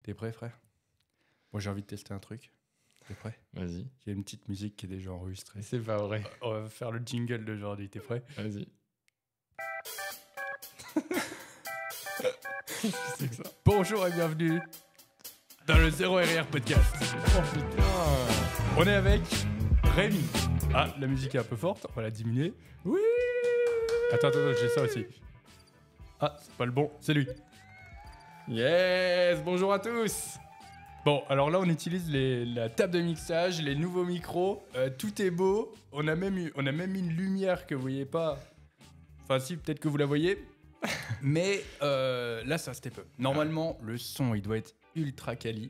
T'es prêt, frère? Moi, j'ai envie de tester un truc. T'es prêt? Vas-y. Il y a une petite musique qui est déjà enregistrée. C'est pas vrai. On va faire le jingle d'aujourd'hui. T'es prêt? Vas-y. C'est que ça. Bonjour et bienvenue dans le 0RR Podcast. Oh putain. On est avec Rémi. Ah, la musique est un peu forte. On va la diminuer. Oui. Attends, j'ai ça aussi. Ah, c'est pas le bon. C'est lui. Yes. Bonjour à tous. Bon, alors là, on utilise la table de mixage, les nouveaux micros. Tout est beau. On a même mis une lumière que vous voyez pas. Enfin, si, peut-être que vous la voyez. Mais là, ça step up. Normalement, le son, il doit être ultra quali.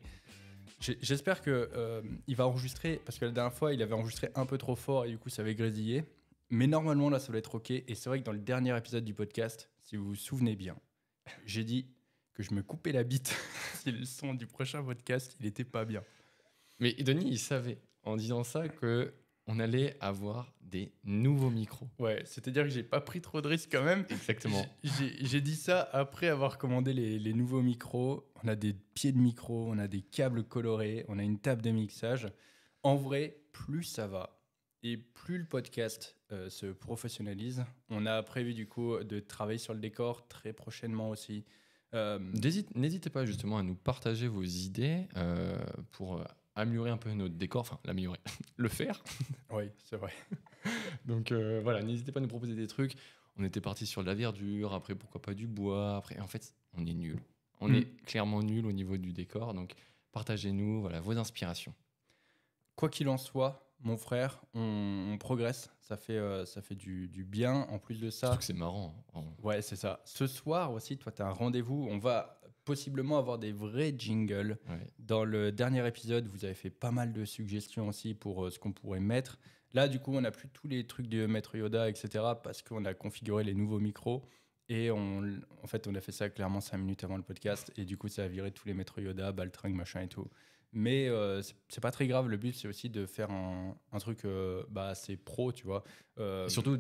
J'espère que il va enregistrer, parce que la dernière fois, il avait enregistré un peu trop fort et du coup, ça avait grésillé. Mais normalement, là, ça va être OK. Et c'est vrai que dans le dernier épisode du podcast, si vous vous souvenez bien, j'ai dit que je me coupais la bite si le son du prochain podcast, il était pas bien. Mais Denis, il savait en disant ça que on allait avoir des nouveaux micros. Ouais, c'est-à-dire que j'ai pas pris trop de risques quand même. Exactement. J'ai dit ça après avoir commandé les nouveaux micros. On a des pieds de micro, on a des câbles colorés, on a une table de mixage. En vrai, plus ça va et plus le podcast se professionnalise. On a prévu du coup de travailler sur le décor très prochainement aussi. N'hésitez pas justement à nous partager vos idées pour améliorer un peu notre décor, enfin l'améliorer, le faire. Oui, c'est vrai. Donc voilà, n'hésitez pas à nous proposer des trucs. On était parti sur de la verdure, après pourquoi pas du bois. Après, en fait, on est nul. On est clairement nul au niveau du décor. Donc partagez-nous voilà, vos inspirations. Quoi qu'il en soit, mon frère, on progresse. Ça fait du bien. En plus de ça, Surtout que c'est marrant. ouais, c'est ça. Ce soir aussi, toi, tu as un rendez-vous. On va possiblement avoir des vrais jingles. Ouais. Dans le dernier épisode, vous avez fait pas mal de suggestions aussi pour ce qu'on pourrait mettre. Là, du coup, on n'a plus tous les trucs de Maître Yoda, etc. parce qu'on a configuré les nouveaux micros. Et en fait, on a fait ça clairement 5 minutes avant le podcast. Et du coup, ça a viré tous les Maître Yoda, Baltringue, machin et tout. Mais c'est pas très grave. Le but, c'est aussi de faire un truc assez pro, tu vois. Et surtout,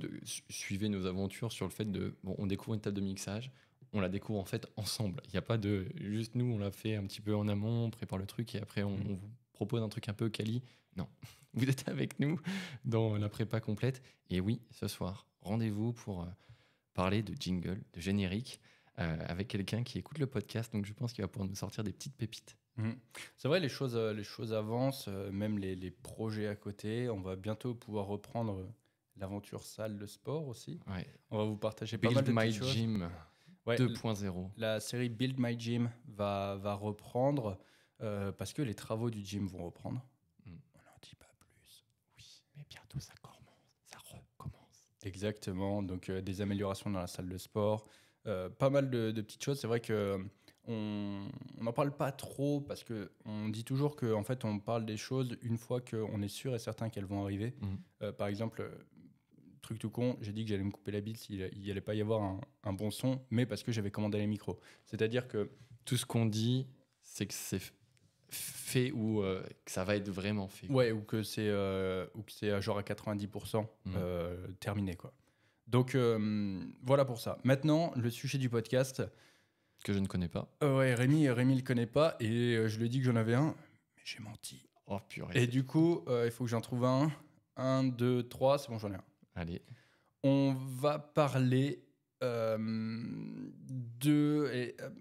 suivez nos aventures sur le fait de... Bon, on découvre une table de mixage, on la découvre en fait ensemble. Il n'y a pas de... Juste nous, on l'a fait un petit peu en amont, on prépare le truc et après, on vous propose un truc un peu quali. Non, vous êtes avec nous dans la prépa complète. Et oui, ce soir, rendez-vous pour parler de jingle, de générique, avec quelqu'un qui écoute le podcast. Donc, je pense qu'il va pouvoir nous sortir des petites pépites. C'est vrai, les choses avancent, même les projets à côté. On va bientôt pouvoir reprendre l'aventure salle de sport aussi. Ouais. On va vous partager pas mal Build de My petites choses. Gym Ouais, 2.0. la série Build My Gym va reprendre parce que les travaux du gym vont reprendre. On n'en dit pas plus. Oui, mais bientôt ça recommence. Exactement, donc des améliorations dans la salle de sport. Pas mal de petites choses. C'est vrai que on n'en parle pas trop parce qu'on dit toujours qu'en fait, on parle des choses une fois qu'on est sûr et certain qu'elles vont arriver. Par exemple, truc tout con, j'ai dit que j'allais me couper la bite s'il n'y allait pas y avoir un bon son, mais parce que j'avais commandé les micros. C'est-à-dire que Tout ce qu'on dit, c'est que c'est fait ou que ça va être vraiment fait. ouais, ou que c'est genre à 90% terminé, quoi. Donc voilà pour ça. Maintenant, le sujet du podcast. Que je ne connais pas. Ouais, Rémi le connaît pas et je lui ai dit que j'en avais un, mais j'ai menti. Oh purée. Et du coup, il faut que j'en trouve un. 1, 2, 3, c'est bon, j'en ai un. Allez. On va parler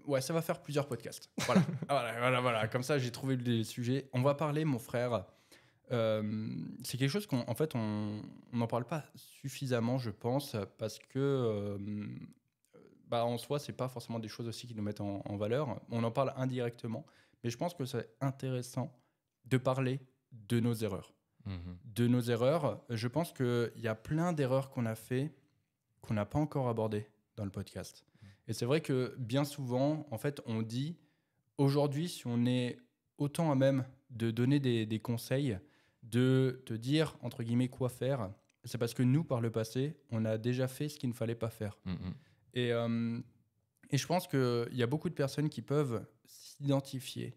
ouais, ça va faire plusieurs podcasts. Voilà. voilà. Comme ça, j'ai trouvé des sujets. On va parler, mon frère. C'est quelque chose qu'on n'en parle pas suffisamment, je pense, parce que en soi, c'est pas forcément des choses aussi qui nous mettent en valeur. On en parle indirectement, mais je pense que c'est intéressant de parler de nos erreurs. De nos erreurs. Je pense qu'il y a plein d'erreurs qu'on a fait qu'on n'a pas encore abordées dans le podcast. Et c'est vrai que bien souvent, en fait, on dit aujourd'hui, si on est autant à même de donner des conseils, de te dire, entre guillemets, quoi faire, c'est parce que nous, par le passé, on a déjà fait ce qu'il ne fallait pas faire. Et je pense qu'il y a beaucoup de personnes qui peuvent s'identifier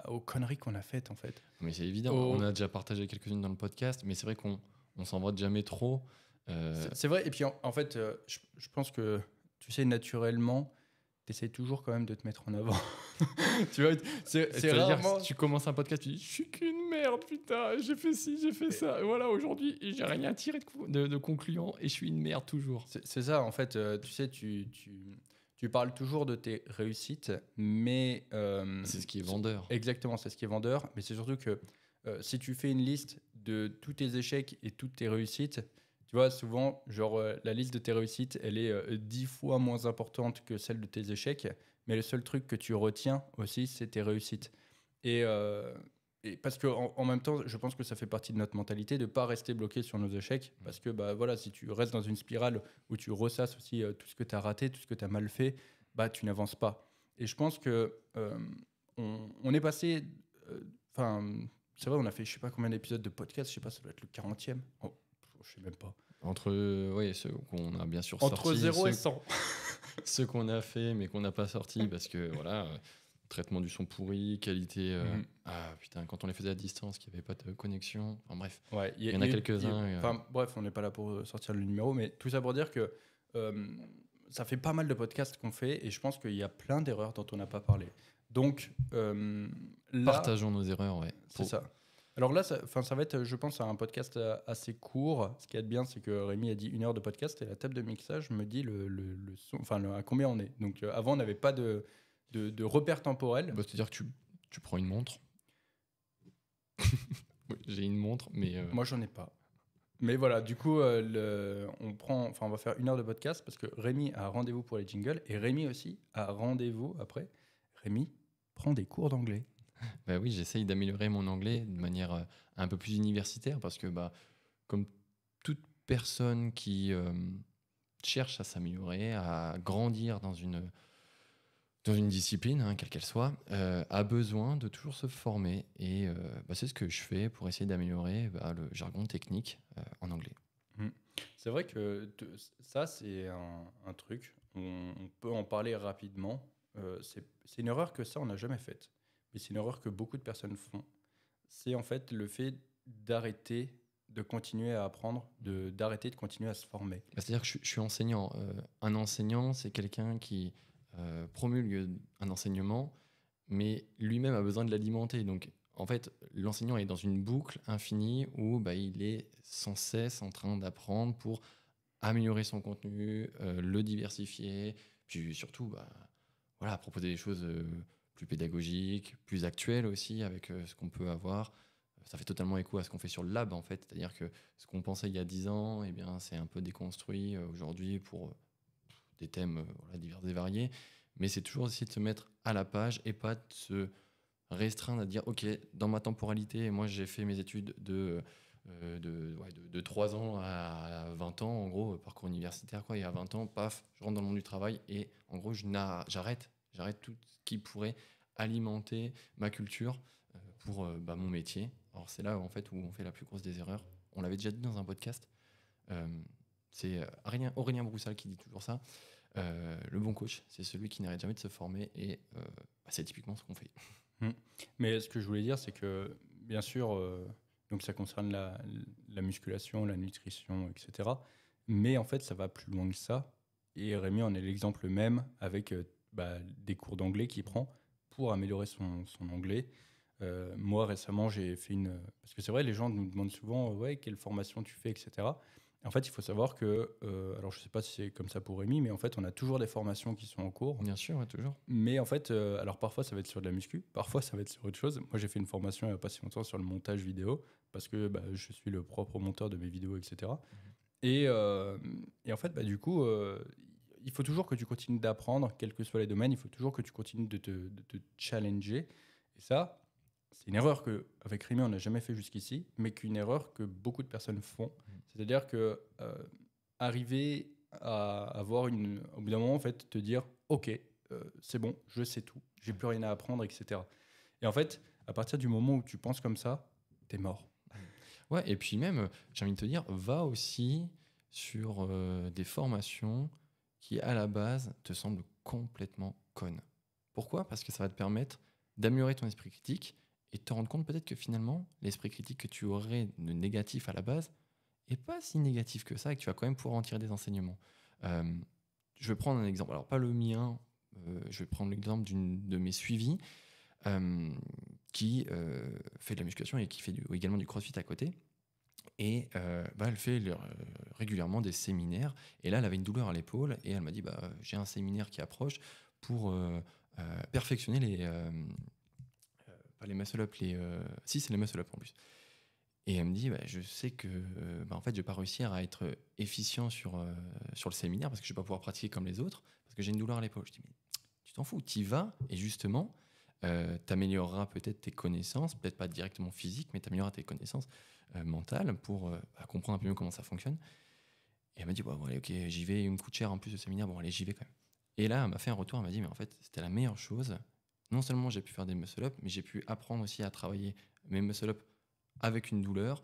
aux conneries qu'on a faites, en fait. Mais c'est évident, on a déjà partagé quelques-unes dans le podcast, mais c'est vrai qu'on s'en voit jamais trop. C'est vrai, et puis en fait, je pense que, tu sais, naturellement, t'essayes toujours quand même de te mettre en avant. Tu vois, c'est C'est-à-dire, rarement... si tu commences un podcast, tu dis je suis qu'une merde, putain, j'ai fait ci, j'ai fait ça. Et voilà, aujourd'hui, j'ai rien à tirer de concluant et je suis une merde toujours. C'est ça, en fait, tu sais, tu parles toujours de tes réussites, mais... C'est ce qui est vendeur. Exactement, c'est ce qui est vendeur, mais c'est surtout que si tu fais une liste de tous tes échecs et toutes tes réussites, tu vois, souvent, genre, la liste de tes réussites, elle est 10 fois moins importante que celle de tes échecs, mais le seul truc que tu retiens aussi, c'est tes réussites. Et, parce que en même temps, je pense que ça fait partie de notre mentalité de ne pas rester bloqué sur nos échecs, parce que bah, voilà, si tu restes dans une spirale où tu ressasses aussi tout ce que tu as raté, tout ce que tu as mal fait, bah, tu n'avances pas. Et je pense que on est passé... Enfin, c'est vrai, on a fait je sais pas combien d'épisodes de podcast, je sais pas, ça doit être le 40e. Oh, je sais même pas. Entre ceux qu'on a bien sûr Entre sortis, 0 et 100. ceux qu'on a fait mais qu'on n'a pas sortis parce que voilà, traitement du son pourri, qualité. Ah putain, quand on les faisait à distance, qu'il n'y avait pas de connexion. Enfin bref, Ouais, il y en a quelques-uns. Enfin, bref, on n'est pas là pour sortir le numéro, mais tout ça pour dire que ça fait pas mal de podcasts qu'on fait et je pense qu'il y a plein d'erreurs dont on n'a pas parlé. Donc, là, Partageons nos erreurs, ouais. c'est ça. Alors là, ça va être, je pense, un podcast assez court. Ce qui est bien, c'est que Rémi a dit 1 heure de podcast et la table de mixage me dit le son, à combien on est. Donc avant, on n'avait pas de repère temporel. Bah, c'est-à-dire que tu prends une montre. Oui, j'ai une montre, mais Moi, j'en ai pas. Mais voilà, du coup, on va faire 1 heure de podcast parce que Rémi a rendez-vous pour les jingles et Rémi aussi a rendez-vous après. Rémi prend des cours d'anglais. bah oui, j'essaye d'améliorer mon anglais de manière un peu plus universitaire parce que bah, comme toute personne qui cherche à s'améliorer, à grandir dans une discipline, hein, quelle qu'elle soit, a besoin de toujours se former. Et bah, c'est ce que je fais pour essayer d'améliorer le jargon technique en anglais. C'est vrai que ça, c'est un truc. On peut en parler rapidement. C'est une erreur que ça, on n'a jamais faite. Mais c'est une erreur que beaucoup de personnes font. C'est en fait le fait d'arrêter de continuer à apprendre, d'arrêter de continuer à se former. Bah, c'est-à-dire que je suis enseignant. Un enseignant, c'est quelqu'un qui promulgue un enseignement, mais lui-même a besoin de l'alimenter. Donc, en fait, l'enseignant est dans une boucle infinie où bah, il est sans cesse en train d'apprendre pour améliorer son contenu, le diversifier, puis surtout bah, voilà, proposer des choses plus pédagogiques, plus actuelles aussi avec ce qu'on peut avoir. Ça fait totalement écho à ce qu'on fait sur le lab en fait, c'est-à-dire que ce qu'on pensait il y a 10 ans, eh bien, c'est un peu déconstruit aujourd'hui pour des thèmes voilà, divers et variés, mais c'est toujours essayer de se mettre à la page et pas de se restreindre à dire ok, dans ma temporalité, moi j'ai fait mes études de 3 ans à 20 ans, en gros, parcours universitaire, quoi, et à 20 ans, paf, je rentre dans le monde du travail et en gros, j'arrête tout ce qui pourrait alimenter ma culture pour mon métier. Alors c'est là en fait où on fait la plus grosse des erreurs. On l'avait déjà dit dans un podcast. C'est Aurélien Broussal qui dit toujours ça. Le bon coach, c'est celui qui n'arrête jamais de se former et c'est typiquement ce qu'on fait. Mais ce que je voulais dire, c'est que bien sûr, donc ça concerne la musculation, la nutrition, etc. Mais en fait, ça va plus loin que ça. Et Rémi en est l'exemple même avec des cours d'anglais qu'il prend pour améliorer son anglais. Moi, récemment, j'ai fait une... Parce que c'est vrai, les gens nous demandent souvent, ouais, quelle formation tu fais, etc. En fait, il faut savoir que... alors, je ne sais pas si c'est comme ça pour Rémi, mais en fait, on a toujours des formations qui sont en cours. Bien sûr, ouais, toujours. Mais en fait, alors parfois, ça va être sur de la muscu, parfois, ça va être sur autre chose. Moi, j'ai fait une formation il n'y a pas si longtemps sur le montage vidéo, parce que je suis le propre monteur de mes vidéos, etc. Et en fait, du coup, il faut toujours que tu continues d'apprendre, quels que soient les domaines, il faut toujours que tu continues de te challenger. Et ça, c'est une erreur qu'avec Rémi, on n'a jamais fait jusqu'ici, mais qu'une erreur que beaucoup de personnes font. C'est-à-dire que arriver à avoir au bout d'un moment, en fait, te dire, OK, c'est bon, je sais tout, j'ai plus rien à apprendre, etc. Et en fait, à partir du moment où tu penses comme ça, t'es mort. Ouais, et puis même, j'ai envie de te dire, va aussi sur des formations qui, à la base, te semblent complètement connes. Pourquoi ? Parce que ça va te permettre d'améliorer ton esprit critique et de te rendre compte peut-être que finalement, l'esprit critique que tu aurais de négatif à la base n'est pas si négatif que ça et que tu vas quand même pouvoir en tirer des enseignements. Je vais prendre un exemple, alors pas le mien, je vais prendre l'exemple d'une de mes suivis qui fait de la musculation et qui fait également du crossfit à côté. Et elle fait régulièrement des séminaires. Et là, elle avait une douleur à l'épaule et elle m'a dit j'ai un séminaire qui approche pour perfectionner pas les muscle-up, si, c'est les muscle-up en plus. Et elle me dit je sais que en fait, je vais pas réussir à être efficient sur le séminaire parce que je vais pas pouvoir pratiquer comme les autres parce que j'ai une douleur à l'épaule. Je dis mais tu t'en fous, t'y vas et justement, t'amélioreras peut-être tes connaissances, peut-être pas directement physiques, mais t'amélioreras tes connaissances mentales pour comprendre un peu mieux comment ça fonctionne. Et elle m'a dit bon allez, ok, j'y vais, il me coûte cher en plus le séminaire, bon allez, j'y vais quand même. Et là, elle m'a fait un retour, elle m'a dit mais en fait, c'était la meilleure chose. Non seulement j'ai pu faire des muscle-up, mais j'ai pu apprendre aussi à travailler mes muscle-up avec une douleur,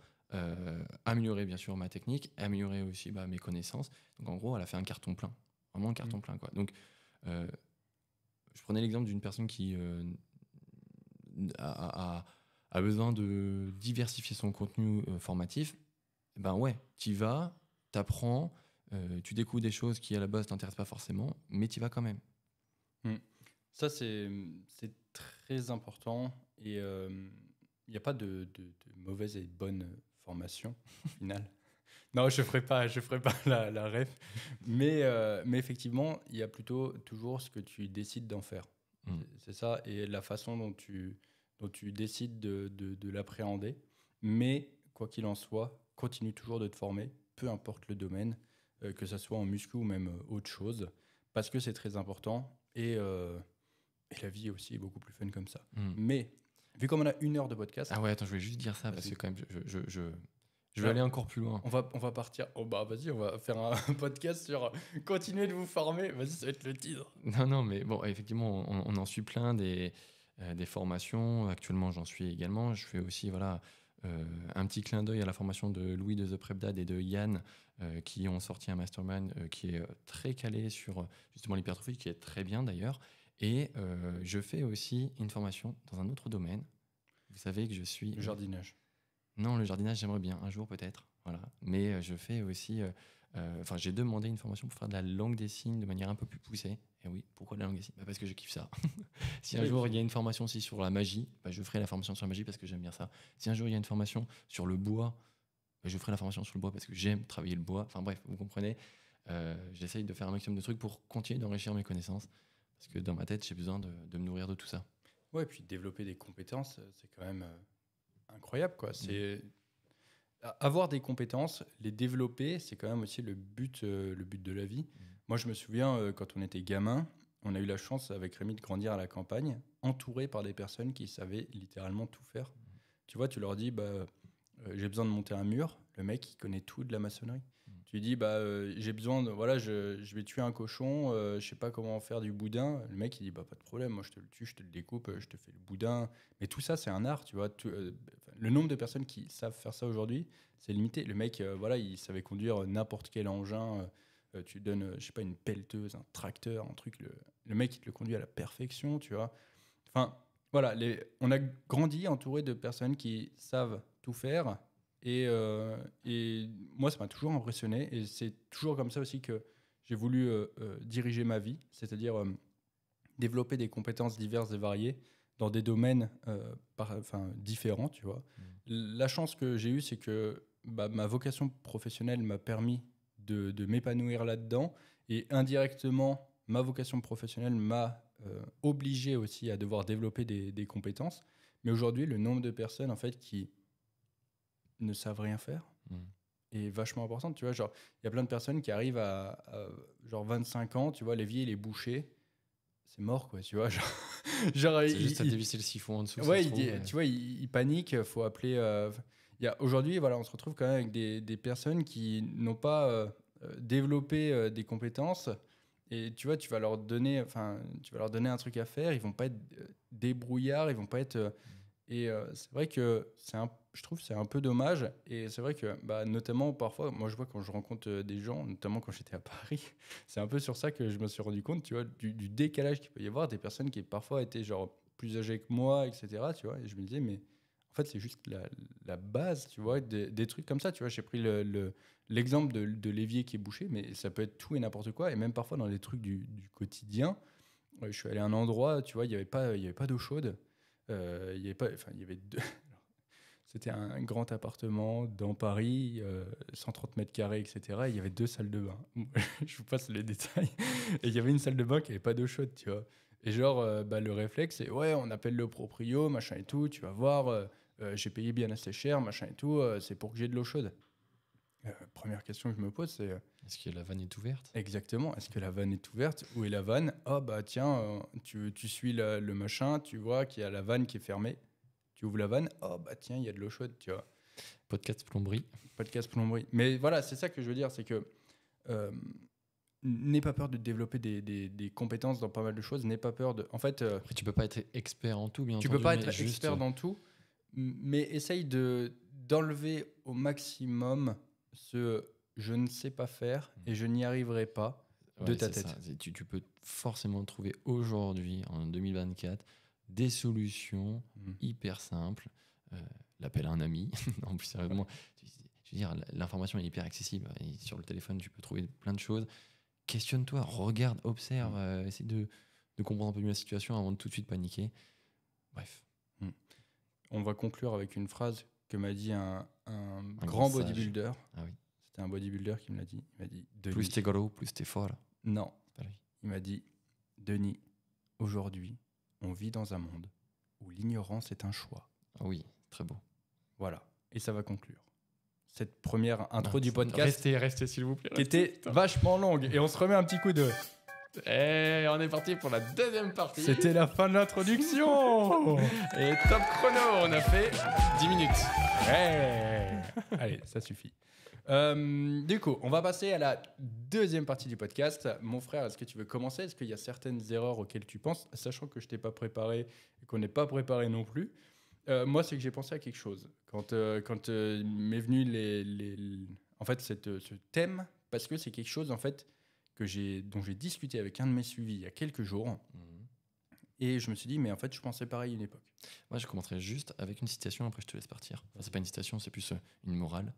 améliorer bien sûr ma technique, améliorer aussi mes connaissances. Donc en gros, elle a fait un carton plein, vraiment un carton plein, quoi. Donc je prenais l'exemple d'une personne qui a besoin de diversifier son contenu formatif. Ouais, tu y vas, t'apprends, tu découvres des choses qui à la base t'intéressent pas forcément, mais tu y vas quand même. Ça, c'est très important. Et il n'y a pas de mauvaise et de bonne formation, au final. Non, je ferai pas la ref. Mais effectivement, il y a plutôt toujours ce que tu décides d'en faire. C'est ça, et la façon dont tu décides de l'appréhender. Mais quoi qu'il en soit, continue toujours de te former, peu importe le domaine, que ce soit en muscu ou même autre chose, parce que c'est très important. Et la vie aussi est beaucoup plus fun comme ça. Mais vu comme on a 1 heure de podcast... Ah ouais, attends, je voulais juste dire ça parce que quand même, je vais aller encore plus loin. On va partir... vas-y, on va faire un podcast sur continuer de vous former. Vas-y, ça va être le titre. Non, mais bon, effectivement, on en suit plein des formations. Actuellement, j'en suis également. Je fais aussi un petit clin d'œil à la formation de Louis de The Prep Dad et de Yann qui ont sorti un mastermind qui est très calé sur justement l'hypertrophie, qui est très bien d'ailleurs. Et je fais aussi une formation dans un autre domaine. Vous savez que je suis... Le jardinage. Non, le jardinage, j'aimerais bien, un jour peut-être. Voilà. Mais je fais aussi... j'ai demandé une formation pour faire de la langue des signes de manière un peu plus poussée. Et oui, pourquoi de la langue des signes ? Parce que je kiffe ça. Si un jour il y a une formation aussi sur la magie, je ferai la formation sur la magie parce que j'aime bien ça. Si un jour il y a une formation sur le bois, je ferai la formation sur le bois parce que j'aime travailler le bois. Enfin bref, vous comprenez. J'essaye de faire un maximum de trucs pour continuer d'enrichir mes connaissances. Parce que dans ma tête, j'ai besoin de me nourrir de tout ça. Ouais, et puis développer des compétences, c'est quand même incroyable, quoi. C'est avoir des compétences, les développer, c'est quand même aussi le but de la vie. Moi, je me souviens, quand on était gamin, on a eu la chance avec Rémi de grandir à la campagne, entouré par des personnes qui savaient littéralement tout faire. Tu vois, tu leur dis, j'ai besoin de monter un mur. Le mec, il connaît tout de la maçonnerie. Tu lui dis, j'ai besoin de... Voilà, je vais tuer un cochon, je sais pas comment faire du boudin. Le mec, il dit, pas de problème, moi je te le tue, je te le découpe, je te fais le boudin. Mais tout ça, c'est un art, tu vois. Le nombre de personnes qui savent faire ça aujourd'hui, c'est limité. Le mec, il savait conduire n'importe quel engin. Tu lui donnes, je sais pas, une pelleteuse, un tracteur, un truc. Le mec, il te le conduit à la perfection, tu vois. Enfin, voilà, on a grandi entouré de personnes qui savent tout faire. Et moi, ça m'a toujours impressionné. Et c'est toujours comme ça aussi que j'ai voulu diriger ma vie, c'est-à-dire développer des compétences diverses et variées dans des domaines différents, tu vois. La chance que j'ai eue, c'est que ma vocation professionnelle m'a permis de m'épanouir là-dedans. Et indirectement, ma vocation professionnelle m'a obligé aussi à devoir développer des compétences. Mais aujourd'hui, le nombre de personnes en fait, qui ne savent rien faire est vachement important. Tu vois, genre, il y a plein de personnes qui arrivent à genre 25 ans, tu vois, l'évier, il est bouché. C'est mort, quoi, tu vois. C'est juste à dévisser le siphon en dessous. Ouais, tu vois, il panique, il faut appeler... Aujourd'hui, voilà, on se retrouve quand même avec des personnes qui n'ont pas développé des compétences. Et tu vois, tu vas leur donner un truc à faire, ils vont pas être débrouillards, ils vont pas être... c'est vrai que je trouve que c'est un peu dommage. Et c'est vrai que, notamment, parfois, moi, je vois quand je rencontre des gens, notamment quand j'étais à Paris, c'est un peu sur ça que je me suis rendu compte, tu vois, du décalage qu'il peut y avoir, des personnes qui parfois étaient genre plus âgées que moi, etc., tu vois. Et je me disais, mais en fait, c'est juste la base, tu vois, des trucs comme ça, tu vois. J'ai pris l'exemple de l'évier qui est bouché, mais ça peut être tout et n'importe quoi. Et même parfois dans les trucs du quotidien, je suis allé à un endroit, tu vois, il y avait pas d'eau chaude. Il y avait pas, enfin, il y avait deux. C'était un grand appartement dans Paris, 130 mètres carrés, etc. Et il y avait 2 salles de bain. Je vous passe les détails. Et il y avait une salle de bain qui n'avait pas d'eau chaude, tu vois. Et genre, le réflexe, c'est ouais, on appelle le proprio, machin et tout, tu vas voir, j'ai payé bien assez cher, machin et tout, c'est pour que j'ai de l'eau chaude. Première question que je me pose, c'est Est-ce que la vanne est ouverte? exactement, est-ce que la vanne est ouverte? Où est la vanne? Ah bah tiens, tu suis le machin, tu vois qu'il y a la vanne qui est fermée. Tu ouvres la vanne, oh bah tiens, il y a de l'eau chaude, tu vois. Podcast plomberie. Podcast plomberie. Mais voilà, c'est ça que je veux dire, c'est que euh, n'aie pas peur de développer des compétences dans pas mal de choses, n'aie pas peur de... En fait, Après, tu peux pas être expert en tout, bien tu entendu. peux pas mais être juste, expert dans tout, mais essaye d'enlever au maximum ce je ne sais pas faire et je n'y arriverai pas de ouais, ta c'est tête. ça. Tu peux forcément trouver aujourd'hui, en 2024, des solutions Mm. hyper simples. L'appel à un ami. En plus, sérieusement, je veux dire, l'information est hyper accessible. Et sur le téléphone, tu peux trouver plein de choses. Questionne-toi, regarde, observe, essaie de comprendre un peu mieux la situation avant de tout de suite paniquer. Bref. On va conclure avec une phrase que m'a dit un Un grand grand sage. bodybuilder. Ah oui. C'était un bodybuilder qui me l'a dit. Il m'a dit, Denis. Plus t'es gros, plus t'es fort. Non, C'est pas lui. il m'a dit, Denis, aujourd'hui, on vit dans un monde où l'ignorance est un choix. Ah oui, très beau. Voilà. Et ça va conclure cette première intro du podcast Restez s'il vous plaît. qui était vachement longue. Et on se remet un petit coup de... Et on est parti pour la deuxième partie. C'était la fin de l'introduction. Et top chrono, on a fait 10 minutes. Ouais. Allez, ça suffit. Du coup, on va passer à la deuxième partie du podcast. Mon frère, est-ce que tu veux commencer? Est-ce qu'il y a certaines erreurs auxquelles tu penses, sachant que je t'ai pas préparé et qu'on n'est pas préparé non plus? Moi, c'est que j'ai pensé à quelque chose. Quand m'est venu en fait, ce thème, parce que c'est quelque chose en fait, dont j'ai discuté avec un de mes suivis il y a quelques jours. Et je me suis dit, mais en fait, je pensais pareil à une époque. Moi, je commencerai juste avec une citation, après je te laisse partir. Enfin, c'est pas une citation, c'est plus une morale.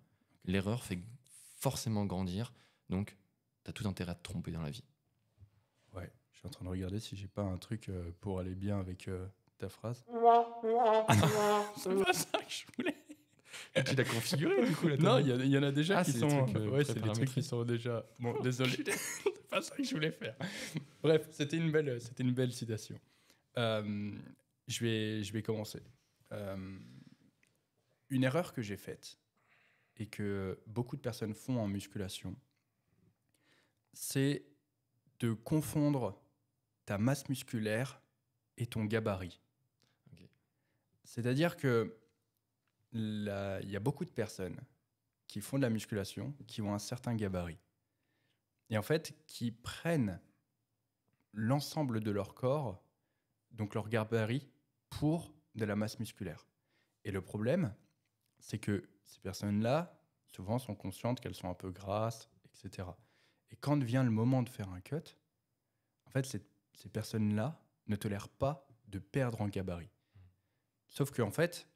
L'erreur fait forcément grandir, donc t'as tout intérêt à te tromper dans la vie. Ouais, je suis en train de regarder si j'ai pas un truc pour aller bien avec ta phrase. Ah non, c'est pas ça que je voulais. Tu l'as configuré du coup là. Non, il y en a déjà qui c'est sont. des trucs, Ouais, c'est des trucs qui sont déjà. Bon, désolé. C'est pas ça que je voulais faire. Bref, c'était une belle citation. Je vais commencer. Une erreur que j'ai faite et que beaucoup de personnes font en musculation, c'est de confondre ta masse musculaire et ton gabarit. Ok. C'est-à-dire que il y a beaucoup de personnes qui font de la musculation, qui ont un certain gabarit. Et en fait, qui prennent l'ensemble de leur corps, donc leur gabarit, pour de la masse musculaire. Et le problème, c'est que ces personnes-là, souvent, sont conscientes qu'elles sont un peu grasses, etc. Et quand vient le moment de faire un cut, en fait, ces personnes-là ne tolèrent pas de perdre en gabarit. Sauf qu'en fait,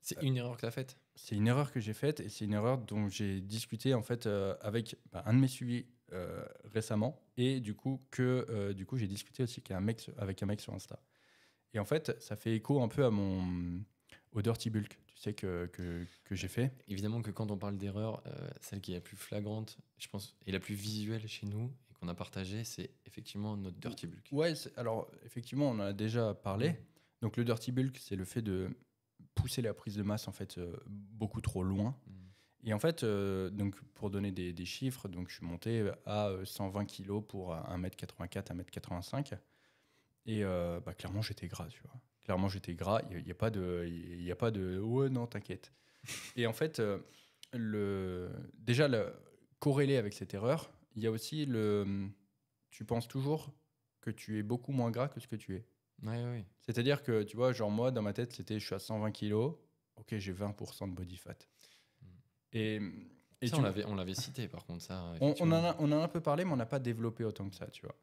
C'est une erreur que t'as faite. c'est une erreur que j'ai faite et c'est une erreur dont j'ai discuté en fait avec un de mes suivis récemment et du coup j'ai discuté aussi avec un mec sur Insta. Et en fait, ça fait écho un peu au Dirty Bulk, tu sais, que j'ai fait. Évidemment que quand on parle d'erreur, celle qui est la plus flagrante, je pense, et la plus visuelle chez nous, et qu'on a partagée, c'est effectivement notre Dirty Bulk. Ouais, alors effectivement, on en a déjà parlé. Donc le Dirty Bulk, c'est le fait de pousser la prise de masse en fait beaucoup trop loin. Et en fait, donc pour donner des chiffres, donc je suis monté à 120 kg pour 1m84, 1m85. Et clairement, j'étais gras, tu vois. Clairement, j'étais gras. Il n'y a pas de ouais, non, t'inquiète. Et en fait, déjà, corrélé avec cette erreur, il y a aussi tu penses toujours que tu es beaucoup moins gras que ce que tu es. Ouais. C'est-à-dire que, tu vois, genre moi, dans ma tête, je suis à 120 kg, ok, j'ai 20% de body fat. Et ça, on l'avait cité, par contre, ça. on en a un peu parlé, mais on n'a pas développé autant que ça, tu vois.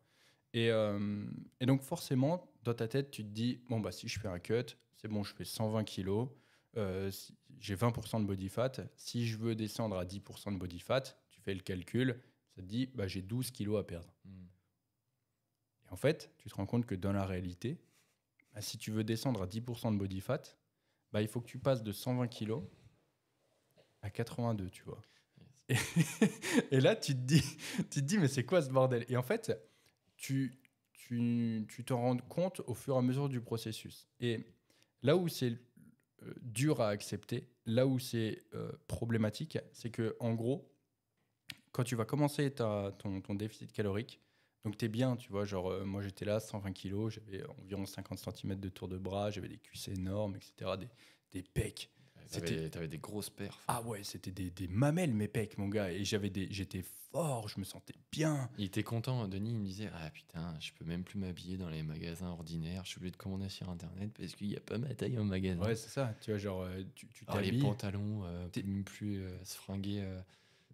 Et donc, forcément, dans ta tête, tu te dis, bon, bah, si je fais un cut, c'est bon, je fais 120 kg, j'ai 20% de body fat. Si je veux descendre à 10% de body fat, tu fais le calcul, ça te dit, bah, j'ai 12 kg à perdre. Et en fait, tu te rends compte que dans la réalité, bah, si tu veux descendre à 10% de body fat, bah, il faut que tu passes de 120 kilos à 82, tu vois. Et, et là, tu te dis, mais c'est quoi ce bordel? Et en fait, tu te rends compte au fur et à mesure du processus. Et là où c'est dur à accepter, là où c'est problématique, c'est que en gros, quand tu vas commencer ton déficit calorique, donc tu es bien, tu vois, genre moi j'étais là, 120 kilos, j'avais environ 50 cm de tour de bras, j'avais des cuisses énormes, etc., des pecs. T'avais des grosses perfs. Ah ouais, c'était des mamelles mes pecs, mon gars, et j'étais fort, je me sentais bien. Il était content, Denis, il me disait ah putain, je peux même plus m'habiller dans les magasins ordinaires, je suis obligé de commander sur internet parce qu'il n'y a pas ma taille en magasin. Ouais, c'est ça, tu vois, genre tu Alors, les t'habilles. pantalons, T'es- même plus se fringuer,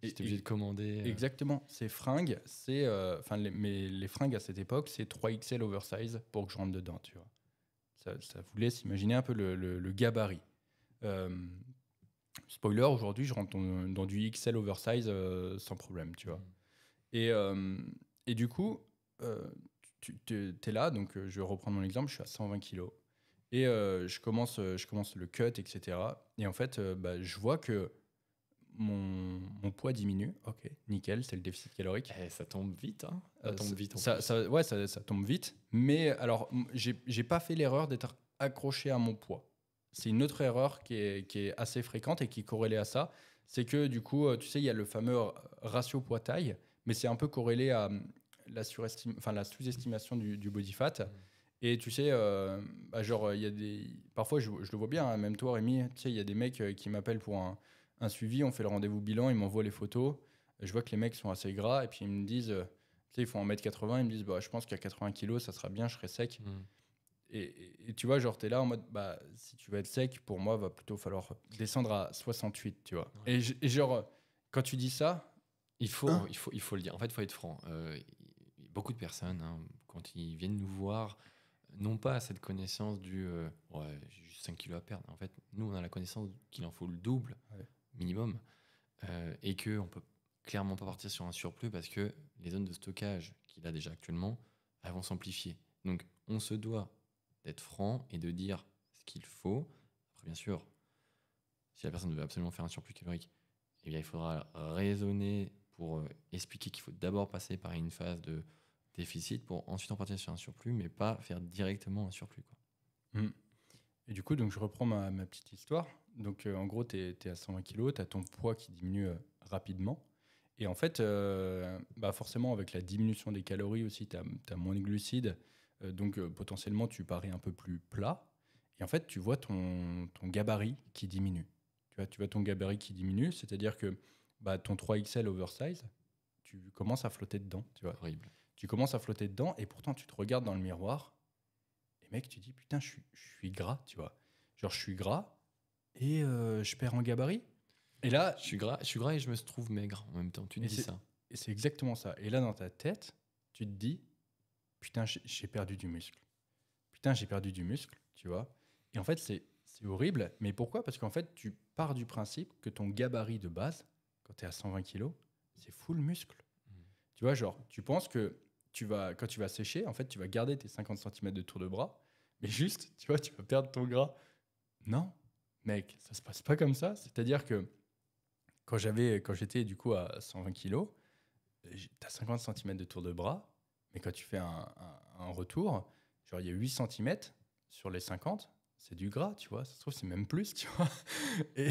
et- j'étais obligé de commander. Exactement, ces fringues, c'est enfin les fringues à cette époque, c'est 3XL oversize pour que je rentre dedans, tu vois. Ça vous laisse imaginer un peu le gabarit. Euh, Spoiler, aujourd'hui, je rentre dans du XL oversize sans problème, tu vois. Et, euh, et du coup, tu es là, donc je vais reprendre mon exemple, je suis à 120 kilos. Et je commence le cut, etc. Et en fait, bah, je vois que mon poids diminue. Ok, nickel, c'est le déficit calorique. Ça tombe vite, hein. Ça tombe vite en ça, plus. ouais, ça tombe vite. Mais alors, j'ai pas fait l'erreur d'être accroché à mon poids. C'est une autre erreur qui est assez fréquente et qui est corrélée à ça. C'est que du coup, tu sais, il y a le fameux ratio poids-taille, mais c'est un peu corrélé à la sous-estimation du body fat. Et tu sais, bah, genre, il y a parfois, je le vois bien, hein, même toi, Rémi, tu sais, il y a des mecs qui m'appellent pour un suivi, on fait le rendez-vous bilan, ils m'envoient les photos. Je vois que les mecs sont assez gras et puis ils me disent, tu sais, ils font 1m80, ils me disent, bah, je pense qu'à 80 kilos, ça sera bien, je serai sec. Et tu vois, genre, t'es là en mode, bah, si tu veux être sec, pour moi, va plutôt falloir descendre à 68, tu vois. Ouais. Et genre, quand tu dis ça, Il faut, hein, il faut le dire. En fait, il faut être franc. Beaucoup de personnes, hein, quand ils viennent nous voir, n'ont pas cette connaissance du ouais, j'ai juste 5 kilos à perdre. En fait, nous, on a la connaissance qu'il en faut le double Ouais. minimum et qu'on peut clairement pas partir sur un surplus parce que les zones de stockage qu'il a déjà actuellement, elles vont s'amplifier. Donc, on se doit d'être franc et de dire ce qu'il faut. Après, bien sûr, si la personne veut absolument faire un surplus calorique, eh bien, il faudra raisonner pour expliquer qu'il faut d'abord passer par une phase de déficit pour ensuite en partir sur un surplus, mais pas faire directement un surplus, quoi. hmm. Et du coup, donc, je reprends ma petite histoire. Donc, en gros, tu es à 120 kilos, tu as ton poids qui diminue rapidement. Et en fait, bah forcément, avec la diminution des calories aussi, tu as moins de glucides. Donc, potentiellement, tu parais un peu plus plat. Et en fait, tu vois ton gabarit qui diminue. Tu vois ton gabarit qui diminue, c'est-à-dire que bah, ton 3XL oversize, tu commences à flotter dedans. Tu vois. Horrible. Tu commences à flotter dedans et pourtant, tu te regardes dans le miroir. Et mec, tu dis, putain, je suis gras, tu vois. Genre, je suis gras et je perds en gabarit. Et là, Je suis gras et je me trouve maigre en même temps. Tu te et dis c'est ça. et c'est exactement ça. Et là, dans ta tête, tu te dis, putain, j'ai perdu du muscle. Putain, j'ai perdu du muscle, tu vois. Et en fait, c'est horrible. Mais pourquoi? Parce qu'en fait, tu pars du principe que ton gabarit de base, quand tu es à 120 kilos, c'est full muscle. Tu vois, genre, tu penses que quand tu vas sécher, en fait, tu vas garder tes 50 centimètres de tour de bras, mais juste, tu vois, tu vas perdre ton gras. Non, mec, ça se passe pas comme ça. C'est-à-dire que quand j'étais du coup à 120 kilos, t'as 50 centimètres de tour de bras, mais quand tu fais un retour, genre il y a 8 centimètres sur les 50, c'est du gras, tu vois. Ça se trouve, c'est même plus, tu vois. Et,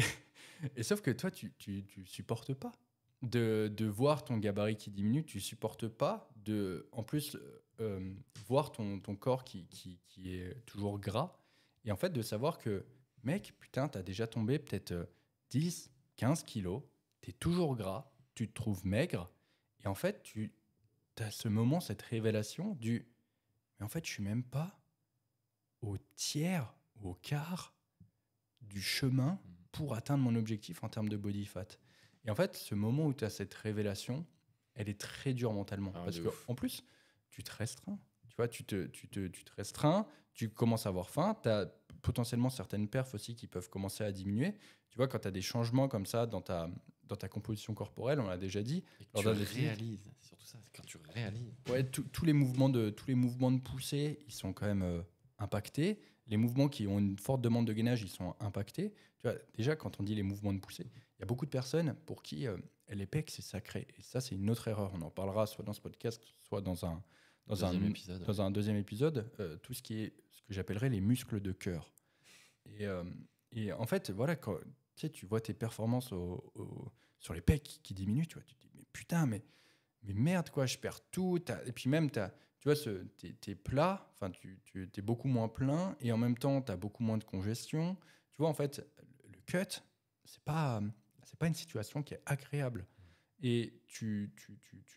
et sauf que toi, tu supportes pas de voir ton gabarit qui diminue, tu supportes pas en plus, voir ton corps qui est toujours gras. Et en fait, de savoir que, mec, putain, t'as déjà tombé peut-être 10, 15 kilos, t'es toujours gras, tu te trouves maigre, et en fait, tu as ce moment, cette révélation mais en fait, je suis même pas au tiers ou au quart du chemin pour atteindre mon objectif en termes de body fat. Et en fait, ce moment où tu as cette révélation, elle est très dure mentalement. Ah, Parce de ouf. qu'en plus, tu te restreins. Tu vois, tu te restreins, tu commences à avoir faim, tu as potentiellement certaines perfs aussi qui peuvent commencer à diminuer. Tu vois, quand tu as des changements comme ça dans dans ta composition corporelle, on l'a déjà dit. Et que lors tu d'un déficit. réalises, c'est surtout ça, c'est quand tu réalises. Ouais, tous les mouvements de poussée, ils sont quand même impactés. Les mouvements qui ont une forte demande de gainage, ils sont impactés. Tu vois, déjà, quand on dit les mouvements de poussée, il y a beaucoup de personnes pour qui les pecs, c'est sacré. Et ça, c'est une autre erreur. On en parlera soit dans ce podcast, soit dans un Épisode. dans un deuxième épisode. Tout ce qui est ce que j'appellerais les muscles de cœur. Et, euh, et en fait, voilà, quand tu vois tes performances sur les pecs qui diminuent, tu te dis, mais putain, mais merde, quoi, je perds tout. Et puis même, tu vois, t'es plat, enfin, tu es beaucoup moins plein, et en même temps, tu as beaucoup moins de congestion. Tu vois, en fait, le cut, c'est pas une situation qui est agréable. Et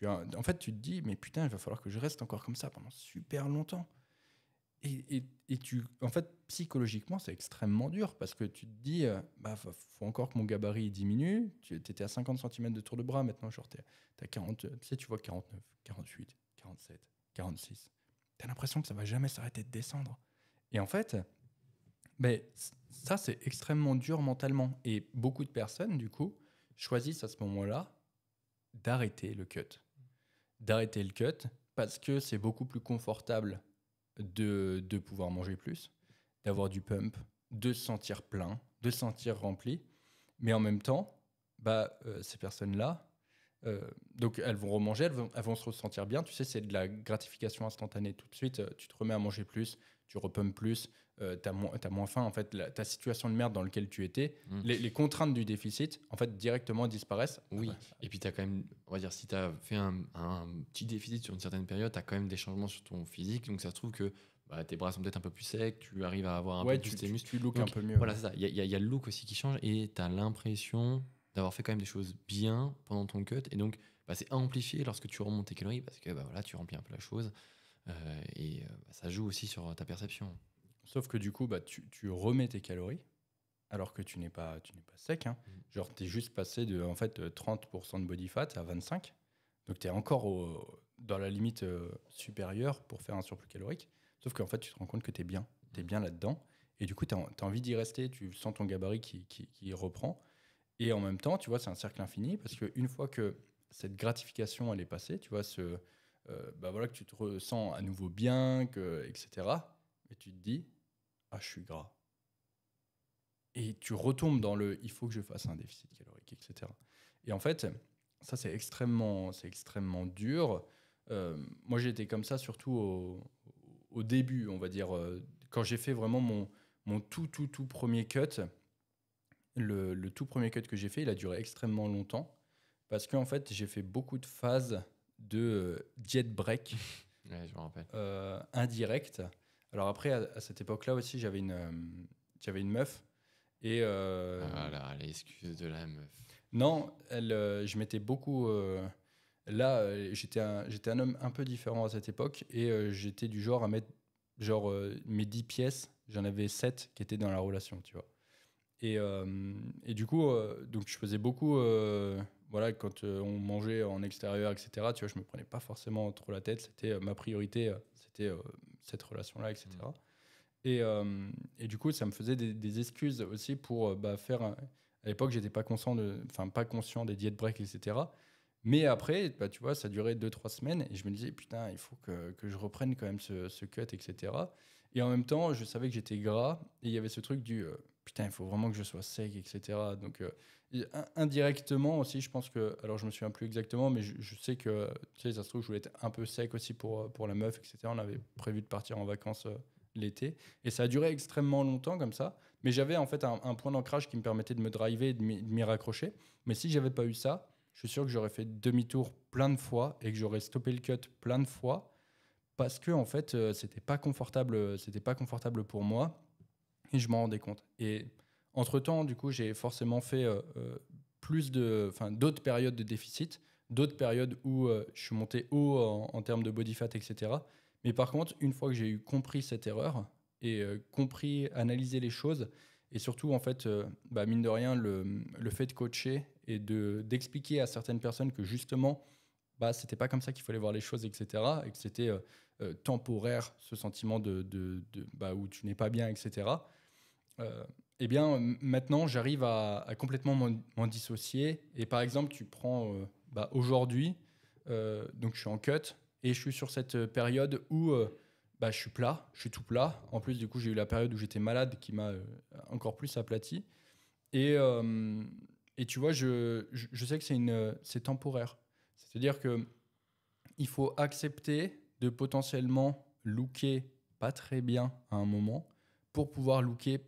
en fait, tu te dis, mais putain, il va falloir que je reste encore comme ça pendant super longtemps. En fait, psychologiquement, c'est extrêmement dur parce que tu te dis, faut encore que mon gabarit diminue. Tu étais à 50 cm de tour de bras, maintenant, genre, t'as 40, tu sais, tu vois 49, 48, 47, 46. T'as l'impression que ça va jamais s'arrêter de descendre. Et en fait, ça, c'est extrêmement dur mentalement. Et beaucoup de personnes, du coup, choisissent à ce moment-là d'arrêter le cut. D'arrêter le cut parce que c'est beaucoup plus confortable de pouvoir manger plus, d'avoir du pump, de se sentir plein, de se sentir rempli. Mais en même temps, ces personnes-là, donc elles vont remanger, elles vont se ressentir bien. Tu sais, c'est de la gratification instantanée. Tout de suite, tu te remets à manger plus, tu repumpes plus, t'as moins faim. En fait, ta situation de merde dans laquelle tu étais, les contraintes du déficit, en fait, directement disparaissent. Oui, et puis tu as quand même, on va dire, si tu as fait un petit déficit sur une certaine période, tu as quand même des changements sur ton physique. Donc ça se trouve que tes bras sont peut-être un peu plus secs, tu arrives à avoir un peu plus tes muscles. Tu look donc, un peu mieux. Voilà, c'est ça. Il y a le look aussi qui change et tu as l'impression d'avoir fait quand même des choses bien pendant ton cut. Et donc, c'est amplifié lorsque tu remontes tes calories parce que voilà, tu remplis un peu la chose. Ça joue aussi sur ta perception. Sauf que du coup, tu remets tes calories alors que tu n'es pas sec. Hein. Genre, tu es juste passé de 30% de body fat à 25%. Donc, tu es encore dans la limite supérieure pour faire un surplus calorique. Sauf qu'en fait, tu te rends compte que tu es bien. Tu es bien là-dedans. Et du coup, tu as envie d'y rester. Tu sens ton gabarit qui reprend. Et en même temps, tu vois, c'est un cercle infini parce qu'une fois que cette gratification, elle est passée, tu vois, voilà, que tu te ressens à nouveau bien, etc. Et tu te dis, ah, je suis gras. Et tu retombes dans il faut que je fasse un déficit calorique, etc. Et en fait, ça, c'est extrêmement dur. Moi, j'ai été comme ça surtout au début, on va dire, quand j'ai fait vraiment mon tout premier cut. Le tout premier cut que j'ai fait, il a duré extrêmement longtemps parce qu'en fait, j'ai fait beaucoup de phases de diet break Ouais, je me rappelle. indirect. Alors après, à cette époque-là aussi, j'avais une meuf. Et Voilà, l'excuse de la meuf. non, je m'étais beaucoup. J'étais un homme un peu différent à cette époque et j'étais du genre à mettre mes 10 pièces, j'en avais 7 qui étaient dans la relation, tu vois. Et du coup, donc je faisais beaucoup, voilà, quand on mangeait en extérieur, etc., tu vois, je me prenais pas forcément trop la tête, c'était ma priorité, c'était cette relation-là, etc. Et du coup, ça me faisait des excuses aussi pour faire. À l'époque, j'étais pas conscient pas conscient des diet breaks, etc. Mais après, tu vois, ça durait 2-3 semaines et je me disais, putain, il faut que je reprenne quand même ce cut, etc. Et en même temps, je savais que j'étais gras et il y avait ce truc du putain, il faut vraiment que je sois sec, etc. Donc, indirectement aussi, je pense que. Alors, je me souviens plus exactement, mais je sais que, tu sais, ça se trouve, je voulais être un peu sec aussi pour la meuf, etc. On avait prévu de partir en vacances l'été. Et ça a duré extrêmement longtemps comme ça. Mais j'avais en fait un point d'ancrage qui me permettait de me driver et de m'y raccrocher. Mais si j'avais pas eu ça, je suis sûr que j'aurais fait demi-tour plein de fois et que j'aurais stoppé le cut plein de fois parce que en fait, c'était pas confortable pour moi et je m'en rendais compte. Et entre-temps, du coup, j'ai forcément fait d'autres périodes de déficit, d'autres périodes où je suis monté haut en termes de body fat, etc. Mais par contre, une fois que j'ai compris cette erreur et analysé les choses, et surtout, en fait, mine de rien, le fait de coacher et d'expliquer à certaines personnes que justement, c'était pas comme ça qu'il fallait voir les choses, etc. Et que c'était temporaire, ce sentiment où tu n'es pas bien, etc. eh bien, maintenant, j'arrive à complètement m'en dissocier. Et par exemple, tu prends aujourd'hui, donc je suis en cut et je suis sur cette période où je suis plat, je suis tout plat. En plus, du coup, j'ai eu la période où j'étais malade qui m'a encore plus aplati. Et, euh, et tu vois, je sais que c'est temporaire. C'est-à-dire que il faut accepter de potentiellement looker pas très bien à un moment pour pouvoir looker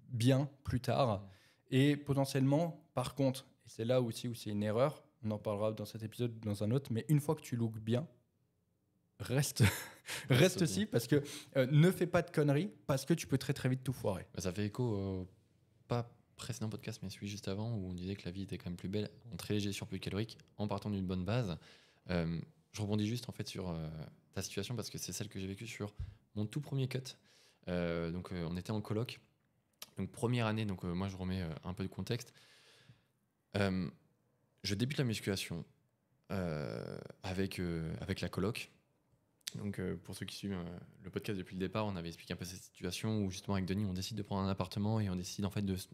bien plus tard. Et potentiellement, par contre, et c'est là aussi où c'est une erreur, on en parlera dans cet épisode, dans un autre, mais une fois que tu lookes bien, reste, reste bien. aussi parce que ne fais pas de conneries parce que tu peux très très vite tout foirer. Ça fait écho au pas précédent podcast, mais celui juste avant, où on disait que la vie était quand même plus belle en très léger surplus calorique, en partant d'une bonne base. Je rebondis juste en fait sur ta situation parce que c'est celle que j'ai vécue sur mon tout premier cut. On était en coloc. Donc première année, donc moi je remets un peu de contexte. Je débute la musculation avec la coloc. Donc pour ceux qui suivent le podcast depuis le départ, on avait expliqué un peu cette situation où justement avec Denis, on décide de prendre un appartement et on décide en fait de se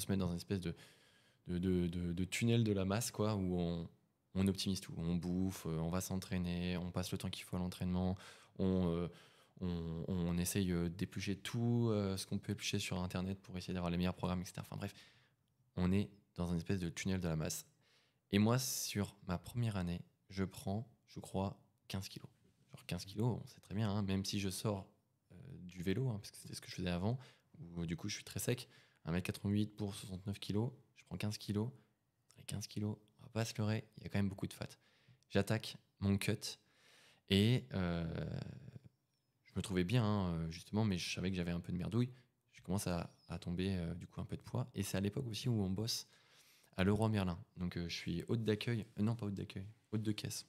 mettre dans une espèce de tunnel de la masse, quoi, où on optimise tout. On bouffe, on va s'entraîner, on passe le temps qu'il faut à l'entraînement, on essaye d'éplucher tout ce qu'on peut éplucher sur Internet pour essayer d'avoir les meilleurs programmes, etc. Enfin bref, on est dans une espèce de tunnel de la masse. Et moi, sur ma première année, je prends, je crois, 15 kilos. Genre 15 kilos, on sait très bien, hein, même si je sors du vélo, hein, parce que c'était ce que je faisais avant, où du coup je suis très sec, 1m88 pour 69 kilos, je prends 15 kilos. Les 15 kilos, on va pas se leurrer, il y a quand même beaucoup de fat. J'attaque mon cut et je me trouvais bien, hein, justement, mais je savais que j'avais un peu de merdouille. Je commence à tomber du coup un peu de poids. Et c'est à l'époque aussi où on bosse à Leroy Merlin. Donc je suis hôte d'accueil, non pas hôte d'accueil, hôte de caisse.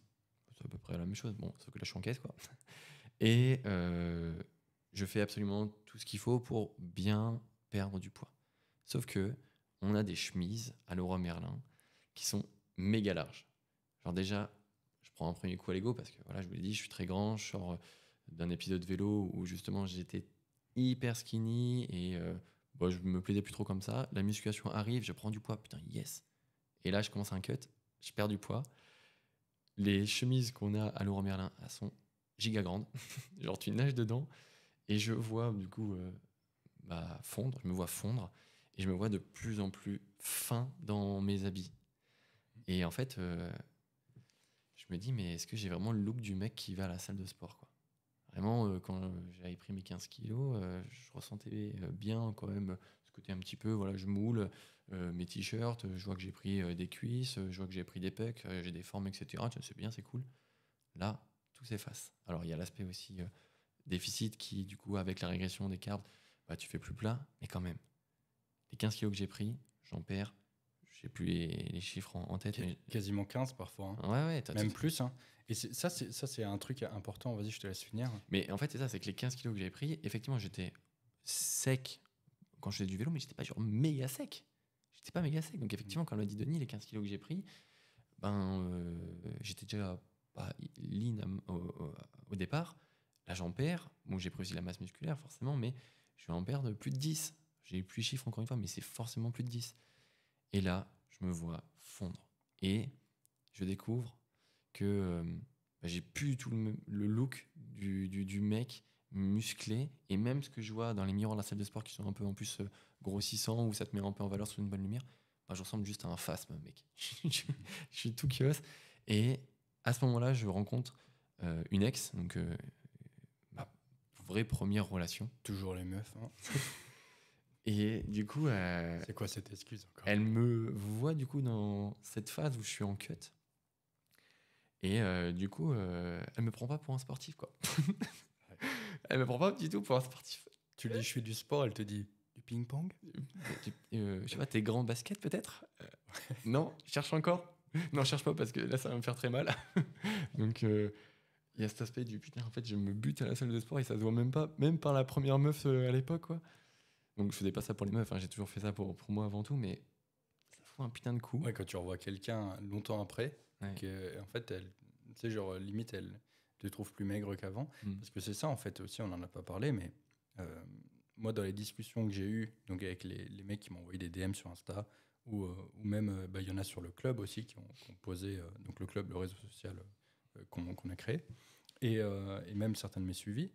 C'est à peu près la même chose, bon, sauf que là je suis en caisse, quoi. Et je fais absolument tout ce qu'il faut pour bien perdre du poids. Sauf que on a des chemises à Leroy Merlin qui sont méga larges. Genre déjà, je prends un premier coup à l'ego parce que voilà, je vous l'ai dit, je suis très grand, je sors d'un épisode vélo où justement j'étais hyper skinny et je me plaisais plus trop comme ça. La musculation arrive, je prends du poids, putain, yes. Et là, je commence un cut, je perds du poids. Les chemises qu'on a à Leroy Merlin, elles sont giga grandes. Genre, tu nages dedans et je vois du coup fondre, je me vois fondre et je me vois de plus en plus fin dans mes habits. Et en fait, je me dis, mais est-ce que j'ai vraiment le look du mec qui va à la salle de sport, quoi. Vraiment, quand j'avais pris mes 15 kilos, je ressentais bien quand même ce côté un petit peu, voilà, je moule mes t-shirts, je vois que j'ai pris des cuisses, je vois que j'ai pris des pecs, j'ai des formes, etc. C'est bien, c'est cool. Là, tout s'efface. Alors, il y a l'aspect aussi déficit qui, du coup, avec la régression des carbs, tu fais plus plat, mais quand même, les 15 kilos que j'ai pris, j'en perds. Je sais plus les chiffres en tête. Mais... Quasiment 15 parfois. Hein. Ouais, même plus. Hein. Et ça, c'est un truc important. Vas-y, je te laisse finir. Mais en fait, c'est ça, c'est que les 15 kilos que j'avais pris, effectivement, j'étais sec quand je faisais du vélo, mais j'étais pas genre méga sec. J'étais pas méga sec. Donc, effectivement, quand on m'a dit Denis, les 15 kilos que j'ai pris, j'étais déjà pas lean au départ. Là, j'en perds. Bon, j'ai pris aussi la masse musculaire, forcément, mais je vais en perdre plus de 10. J'ai plus les chiffres encore une fois, mais c'est forcément plus de 10. Et là, je me vois fondre. Et je découvre que j'ai plus tout le look du mec musclé. Et même ce que je vois dans les miroirs de la salle de sport qui sont un peu en plus grossissants, où ça te met un peu en valeur sous une bonne lumière, je ressemble juste à un phasme, mec. Je suis tout kios. Et à ce moment-là, je rencontre une ex, donc ma vraie première relation. Toujours les meufs. Hein. Et du coup, c'est quoi cette excuse encore? Elle me voit du coup dans cette phase où je suis en cut. Et du coup, elle me prend pas pour un sportif, quoi. Elle me prend pas du tout pour un sportif. Tu lui dis je fais du sport, elle te dit du ping-pong? Je sais pas, t'es grand basket peut-être? Non, cherche encore? Non, cherche pas parce que là ça va me faire très mal. Donc il y a cet aspect du putain, en fait je me bute à la salle de sport et ça se voit même pas, même par la première meuf à l'époque, quoi. Donc je faisais pas ça pour les meufs, hein, j'ai toujours fait ça pour moi avant tout, mais ça fout un putain de coup. Ouais, quand tu revois quelqu'un longtemps après, ouais. Que, en fait, elle, tu sais, genre limite, elle te trouve plus maigre qu'avant. Parce que c'est ça, en fait, aussi, on en a pas parlé, mais moi, dans les discussions que j'ai eues donc avec les mecs qui m'ont envoyé des DM sur Insta, ou même, il y en a sur le club aussi qui ont posé, donc le club, le réseau social qu'on a créé, et même certains de mes suivis,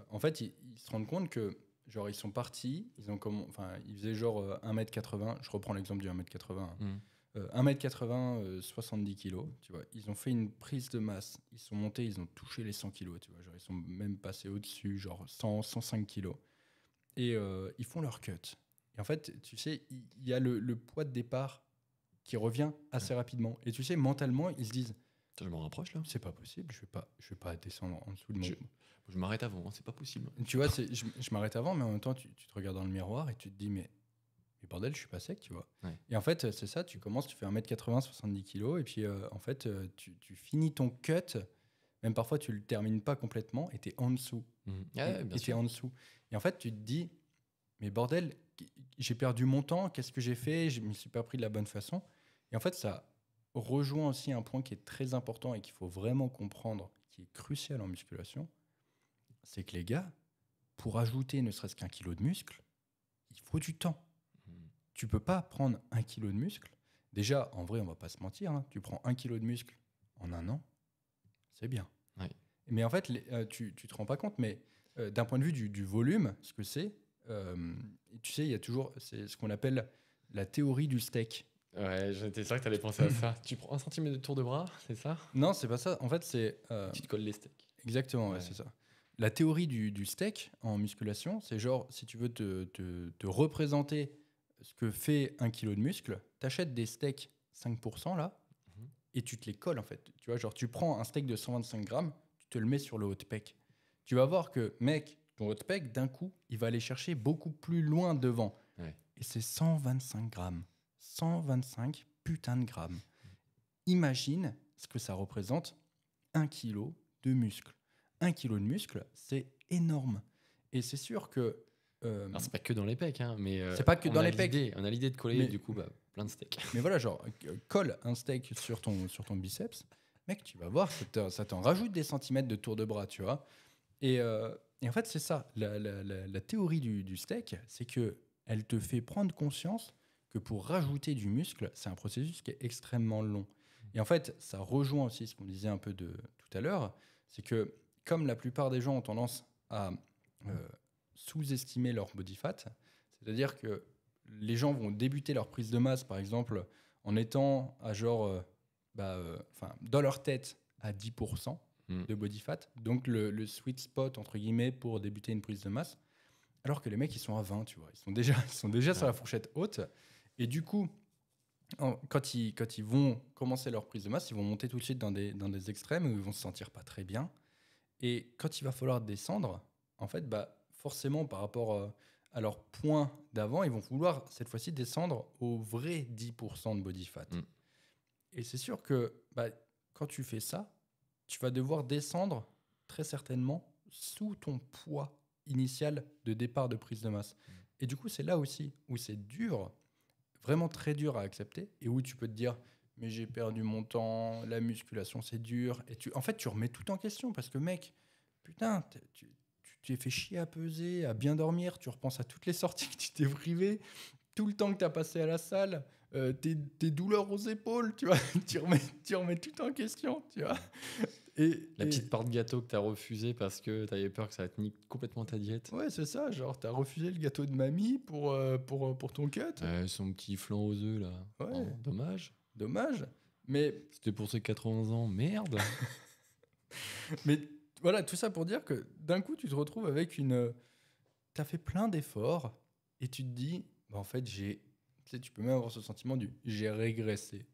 en fait, ils se rendent compte que, genre, ils sont partis, ils faisaient genre 1m80, je reprends l'exemple du 1m80, hein. 1m80, 70 kilos, tu vois. Ils ont fait une prise de masse, ils sont montés, ils ont touché les 100 kilos, tu vois. Genre, ils sont même passés au-dessus, genre 100, 105 kilos. Et ils font leur cut. Et en fait, tu sais, il y a le poids de départ qui revient assez rapidement. Et tu sais, mentalement, ils se disent, Je m'en rapproche là. c'est pas possible, je vais pas descendre en dessous de mon... Je m'arrête avant, hein, c'est pas possible. Tu vois, je m'arrête avant, mais en même temps, tu te regardes dans le miroir et tu te dis, mais bordel, je suis pas sec, tu vois. Ouais. Et en fait, c'est ça, tu commences, tu fais 1m80, 70 kilos, et puis en fait, tu finis ton cut, même parfois tu le termines pas complètement, et tu es en dessous. Bien Et sûr. t'es en dessous. Et en fait, tu te dis, mais bordel, j'ai perdu mon temps, qu'est-ce que j'ai fait? Je me suis pas pris de la bonne façon. Et en fait, ça rejoint aussi un point qui est très important et qu'il faut vraiment comprendre, qui est crucial en musculation, c'est que les gars, pour ajouter ne serait-ce qu'un kilo de muscle, il faut du temps. Tu peux pas prendre 1 kilo de muscle. Déjà, en vrai, on va pas se mentir, hein, tu prends 1 kilo de muscle en un an, c'est bien. Ouais. Mais en fait, tu te rends pas compte, mais d'un point de vue du volume, ce que c'est, tu sais, il y a toujours ce qu'on appelle la théorie du steak. Ouais, j'étais sûr que tu allais penser à ça. Tu prends 1 centimètre de tour de bras, c'est ça? Non, c'est pas ça. En fait, c'est... Tu te colles les steaks. Exactement, ouais, Ouais. c'est ça. La théorie du steak en musculation, c'est genre, si tu veux te représenter ce que fait 1 kilo de muscle, t'achètes des steaks 5% là, Mhm. et tu te les colles en fait. Tu vois, genre tu prends un steak de 125 grammes, tu te le mets sur le haut de pec. Tu vas voir que, mec, ton haut de pec, d'un coup, il va aller chercher beaucoup plus loin devant. Ouais. Et c'est 125 grammes. 125 putains de grammes. Imagine ce que ça représente 1 kilo de muscle. 1 kilo de muscle, c'est énorme. Et c'est sûr que... Alors, c'est pas que dans les pecs, hein, mais c'est pas que on dans a les pecs. on a l'idée de coller, Mais- du coup, plein de steaks. Mais voilà, genre, colle un steak sur ton biceps, mec, tu vas voir, ça t'en rajoute des centimètres de tour de bras, tu vois. Et en fait, c'est ça. La théorie du steak, c'est que elle te fait prendre conscience que pour rajouter du muscle, c'est un processus qui est extrêmement long. Et en fait, ça rejoint aussi ce qu'on disait un peu de tout à l'heure, c'est que comme la plupart des gens ont tendance à sous-estimer leur body fat, c'est-à-dire que les gens vont débuter leur prise de masse, par exemple, en étant à genre, dans leur tête, à 10% de body fat, donc le sweet spot, entre guillemets, pour débuter une prise de masse, alors que les mecs, ils sont à 20, tu vois. Ils sont déjà sur la fourchette haute. Et du coup, quand ils vont commencer leur prise de masse, ils vont monter tout de suite dans des extrêmes où ils vont se sentir pas très bien. Et quand il va falloir descendre, en fait, forcément, par rapport à leur point d'avant, ils vont vouloir cette fois-ci descendre au vrai 10% de body fat. Et c'est sûr que quand tu fais ça, tu vas devoir descendre très certainement sous ton poids initial de départ de prise de masse. Et du coup, c'est là aussi où c'est dur, vraiment très dur à accepter, et où tu peux te dire, mais j'ai perdu mon temps, la musculation c'est dur, et en fait tu remets tout en question, parce que mec, putain, tu t'es fait chier à peser, à bien dormir, tu repenses à toutes les sorties que tu t'es privé, tout le temps que tu as passé à la salle, tes douleurs aux épaules, tu vois, tu remets tout en question, tu vois. La petite part de gâteau que tu as refusé parce que tu avais peur que ça te nique complètement ta diète. Ouais, c'est ça, genre tu as refusé le gâteau de mamie pour ton cut. Son petit flan aux œufs, là. Ouais. Oh, dommage. Dommage. Mais C'était pour ses 80 ans. Merde. Mais voilà, tout ça pour dire que d'un coup, tu te retrouves avec t'as fait plein d'efforts et tu te dis, en fait, tu sais, tu peux même avoir ce sentiment du j'ai régressé.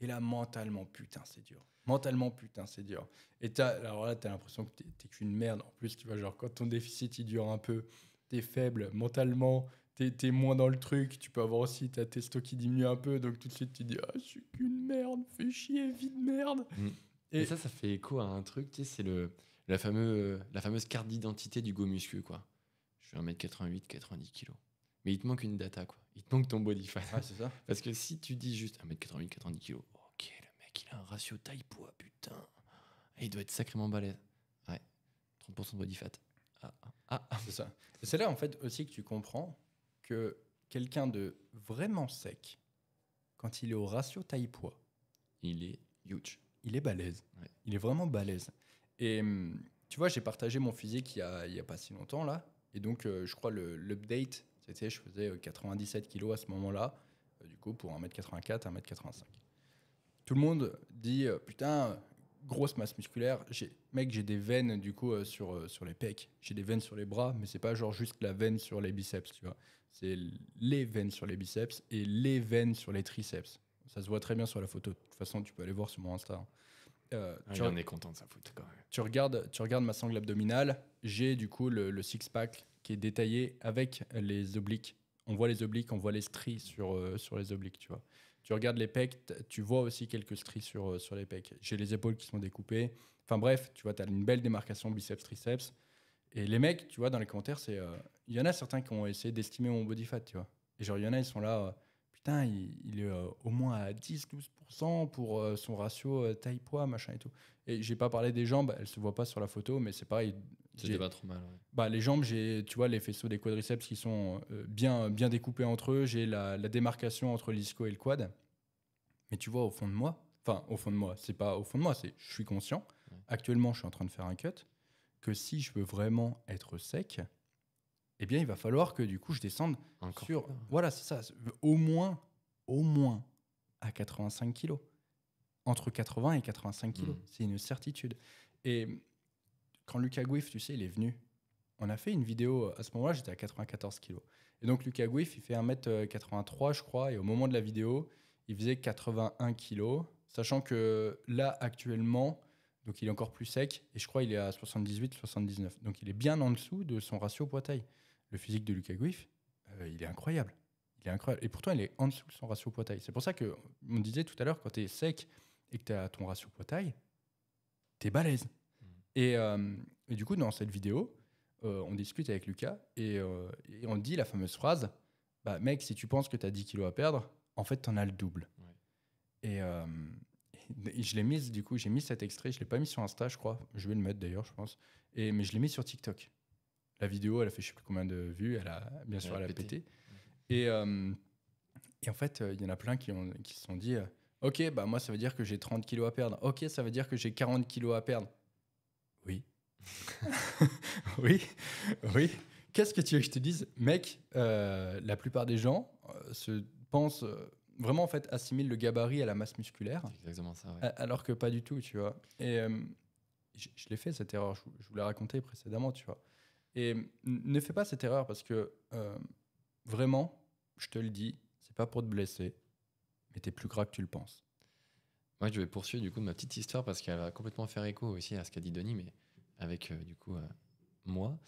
Et là, mentalement, putain, c'est dur. Mentalement, putain, c'est dur. Et alors là, t'as l'impression que t'es qu'une merde. En plus, tu vois, genre, quand ton déficit, il dure un peu, t'es faible mentalement, t'es moins dans le truc. Tu peux avoir aussi ta testo qui diminue un peu. Donc, tout de suite, tu dis, ah, je suis qu'une merde, fais chier, vie de merde. Et ça fait écho à un truc, tu sais, c'est la fameuse carte d'identité du go muscu, quoi. Je suis 1m88, 90 kg. Mais il te manque une data, quoi. Il te manque ton body fat. Ouais, c'est ça. Parce que si tu dis juste 1m88, 90 kg, ok, le mec, il a un ratio taille-poids, putain. Et il doit être sacrément balèze. Ouais, 30% de body fat. C'est ça. Et c'est là, en fait, aussi que tu comprends que quelqu'un de vraiment sec, quand il est au ratio taille-poids, Il est huge. il est balèze. Ouais. Il est vraiment balèze. Et tu vois, j'ai partagé mon physique il y a pas si longtemps, là. Et donc, je crois, l'update, c'était, je faisais 97 kilos à ce moment-là, du coup, pour 1m84, 1m85. Tout le monde dit, putain, grosse masse musculaire. Mec, j'ai des veines, du coup, sur les pecs. J'ai des veines sur les bras, mais c'est pas genre juste la veine sur les biceps, tu vois. C'est les veines sur les biceps et les veines sur les triceps. Ça se voit très bien sur la photo. De toute façon, tu peux aller voir sur mon Insta. Il en est content de sa photo quand même. Tu regardes ma sangle abdominale, j'ai du coup le six-pack qui est détaillé avec les obliques. On voit les obliques, on voit les stries sur les obliques, tu vois. Tu regardes les pecs, tu vois aussi quelques stries sur les pecs. J'ai les épaules qui sont découpées. Enfin bref, tu vois, tu as une belle démarcation biceps-triceps. Et les mecs, tu vois, dans les commentaires, il y en a certains qui ont essayé d'estimer mon body fat, tu vois. Et genre, il y en a, ils sont là, putain, il est au moins à 10-12% pour son ratio taille-poids, machin et tout. Et j'ai pas parlé des jambes, elles se voient pas sur la photo, mais c'est pareil. C'était pas trop mal. Ouais. Bah, les jambes, tu vois, les faisceaux des quadriceps qui sont bien découpés entre eux. J'ai la démarcation entre l'ischio et le quad. Mais tu vois, au fond de moi, c'est pas au fond de moi, je suis conscient. Ouais. Actuellement, je suis en train de faire un cut. Que si je veux vraiment être sec, eh bien, il va falloir que du coup, je descende Encore sur. plus bas. Voilà, c'est ça. Au moins à 85 kilos. Entre 80 et 85 kilos. C'est une certitude. Et quand Lucas Gouif, tu sais, il est venu, on a fait une vidéo. À ce moment-là, j'étais à 94 kilos. Et donc, Lucas Gouif, il fait 1m83, je crois. Et au moment de la vidéo, il faisait 81 kilos. Sachant que là, actuellement, donc il est encore plus sec. Et je crois qu'il est à 78, 79. Donc, il est bien en dessous de son ratio poids-taille. Le physique de Lucas Gouif, il est incroyable. Il est incroyable. Et pourtant, il est en dessous de son ratio poids-taille. C'est pour ça qu'on disait tout à l'heure, quand tu es sec et que tu as ton ratio poids-taille, tu es balèze. Et du coup, dans cette vidéo, on discute avec Lucas et on dit la fameuse phrase, bah, mec, si tu penses que tu as 10 kilos à perdre, en fait, tu en as le double. Ouais. Et je l'ai mis, du coup, j'ai mis cet extrait, je ne l'ai pas mis sur Insta, je crois. Je vais le mettre d'ailleurs, je pense. Mais je l'ai mis sur TikTok. La vidéo, elle a fait je ne sais plus combien de vues, elle a pété. Et en fait, il y en a plein qui se sont dit, ok, bah, moi, ça veut dire que j'ai 30 kilos à perdre. Ok, ça veut dire que j'ai 40 kilos à perdre. Oui. oui. Qu'est-ce que tu veux que je te dise, mec? La plupart des gens se pensent vraiment, en fait, assimilent le gabarit à la masse musculaire. C'est exactement ça, ouais. Alors que pas du tout, tu vois. Et je l'ai fait, cette erreur. Je vous l'ai raconté précédemment, tu vois. Et ne fais pas cette erreur parce que vraiment, je te le dis, c'est pas pour te blesser, mais t'es plus gras que tu le penses. Moi, je vais poursuivre du coup ma petite histoire parce qu'elle va complètement faire écho aussi à ce qu'a dit Denis, mais avec du coup moi.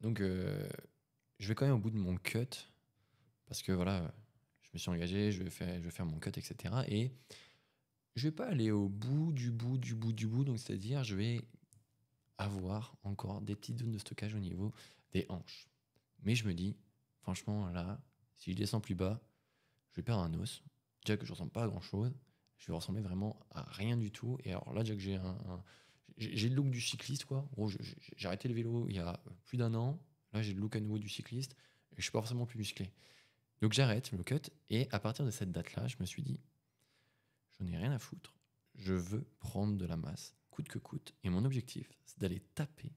Donc, je vais quand même au bout de mon cut parce que voilà, je me suis engagé, je vais faire mon cut, etc. Et je vais pas aller au bout du bout. Donc, c'est-à-dire, je vais avoir encore des petites zones de stockage au niveau des hanches. Mais je me dis, franchement, là, si je descends plus bas, je vais perdre un os. Déjà que je ressemble pas à grand-chose. Je vais ressembler vraiment à rien du tout. Et alors là, déjà que j'ai le look du cycliste, quoi. En gros, j'ai arrêté le vélo il y a plus d'1 an. Là, j'ai le look à nouveau du cycliste. Et je suis pas forcément plus musclé. Donc j'arrête le cut. Et à partir de cette date-là, je me suis dit, j'en ai rien à foutre. Je veux prendre de la masse, coûte que coûte. Et mon objectif, c'est d'aller taper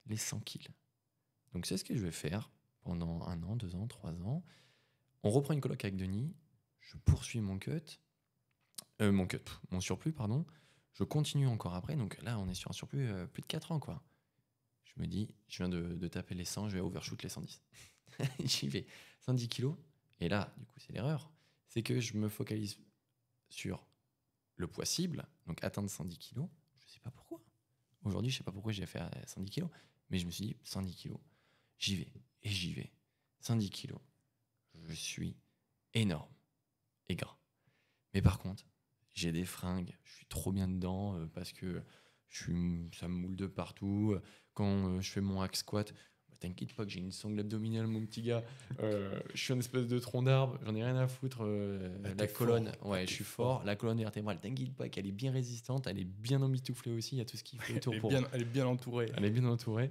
les 100 kills. Donc c'est ce que je vais faire pendant 1 an, 2 ans, 3 ans. On reprend une coloc avec Denis. Je poursuis mon surplus, pardon. Je continue encore après. Donc là, on est sur un surplus plus de 4 ans, quoi. Je me dis, je viens de taper les 100, je vais overshoot les 110. J'y vais. 110 kilos. Et là, du coup, c'est l'erreur. C'est que je me focalise sur le poids cible, donc atteindre 110 kilos. Je sais pas pourquoi. Aujourd'hui, je sais pas pourquoi j'ai fait 110 kilos. Mais je me suis dit, 110 kilos, j'y vais. Et j'y vais. 110 kilos. Je suis énorme et gras. Mais par contre, j'ai des fringues, je suis trop bien dedans parce que ça me moule de partout. Quand je fais mon hack squat, t'inquiète pas que j'ai une sangle abdominale, mon petit gars. Je suis un espèce de tronc d'arbre, j'en ai rien à foutre. La colonne, ouais, je suis fort. La colonne vertébrale, t'inquiète pas qu'elle est bien résistante, elle est bien emmitouflée aussi, il y a tout ce qu'il faut autour pour. Elle est bien entourée. Elle est bien entourée.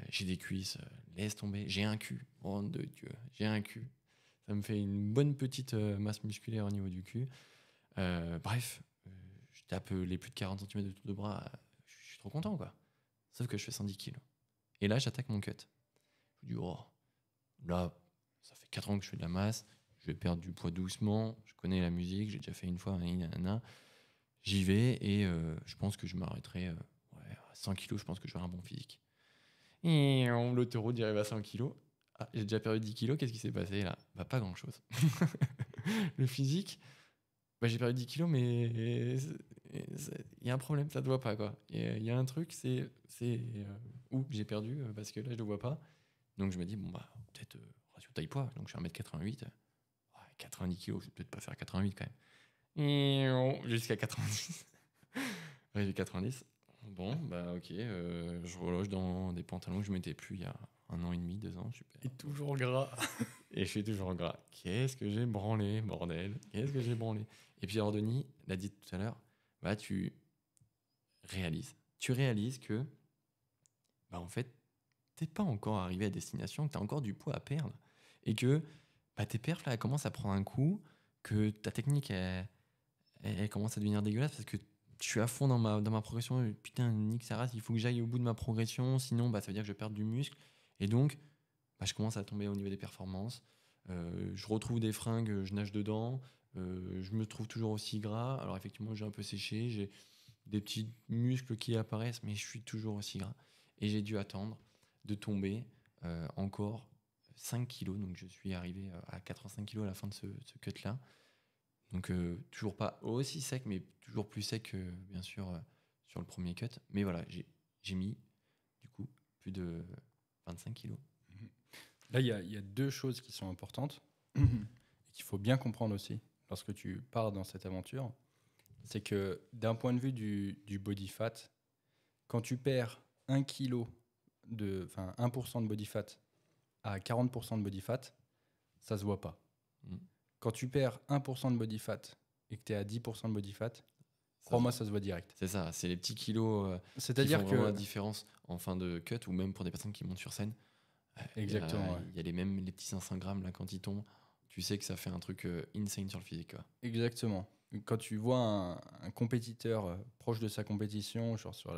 J'ai des cuisses, laisse tomber. J'ai un cul, oh de Dieu, j'ai un cul. Ça me fait une bonne petite masse musculaire au niveau du cul. Bref, je tape les plus de 40 cm de tour de bras. Je suis trop content, quoi. Sauf que je fais 110 kilos. Et là, j'attaque mon cut. Je me dis, oh, là, ça fait 4 ans que je fais de la masse. Je vais perdre du poids doucement. Je connais la musique, j'ai déjà fait une fois. Nanana. J'y vais et je pense que je m'arrêterai à 100 kilos. Je pense que j'aurai un bon physique. Et l'autoroute, j'arrive à 100 kilos. Ah, j'ai déjà perdu 10 kilos. Qu'est-ce qui s'est passé là? Bah, pas grand-chose. Le physique, bah, j'ai perdu 10 kilos, mais il y a un problème, ça ne te voit pas, quoi. Il y a un truc, c'est où j'ai perdu, parce que là, je ne le vois pas. Donc, je me dis, bon, bah, peut-être ratio taille-poids. Donc, je suis 1m88. 90 kilos, je vais peut-être pas faire 88 quand même. Jusqu'à 90. Ouais, j'ai 90. Bon, bah, ok. Je reloge dans des pantalons que je mettais plus il y a 1 an et demi, 2 ans. Super. Et toujours gras. Et je suis toujours gras. Qu'est-ce que j'ai branlé, bordel? Qu'est-ce que j'ai branlé? Et Pierre Denis l'a dit tout à l'heure, bah, tu réalises. Tu réalises que, bah, en fait, t'es pas encore arrivé à destination, que t'as encore du poids à perdre. Et que bah, tes perfs, là, elles commencent à prendre un coup, que ta technique, elle commence à devenir dégueulasse parce que je suis à fond dans ma progression. Putain, nique sa race, il faut que j'aille au bout de ma progression, sinon, bah, ça veut dire que je vais perdre du muscle. Et donc, bah, je commence à tomber au niveau des performances. Je retrouve des fringues, je nage dedans. Je me trouve toujours aussi gras. Alors effectivement, j'ai un peu séché, j'ai des petits muscles qui apparaissent, mais je suis toujours aussi gras. Et j'ai dû attendre de tomber encore 5 kilos. Donc je suis arrivé à 85 kilos à la fin de ce cut-là. Donc toujours pas aussi sec, mais toujours plus sec que bien sûr sur le premier cut. Mais voilà, j'ai mis du coup plus de 25 kilos. Là, il y a deux choses qui sont importantes et qu'il faut bien comprendre aussi lorsque tu pars dans cette aventure. C'est que d'un point de vue du body fat, quand tu perds 1 kg enfin 1% de body fat à 40% de body fat, ça se voit pas. Quand tu perds 1% de body fat et que tu es à 10% de body fat, crois-moi, ça se voit direct. C'est ça, c'est les petits kilos C'est-à-dire qui font vraiment la différence en fin de cut ou même pour des personnes qui montent sur scène. Exactement. Il y a les petits 500 grammes là quand ils tombent. Tu sais que ça fait un truc insane sur le physique, quoi. Exactement. Quand tu vois un compétiteur proche de sa compétition, genre sur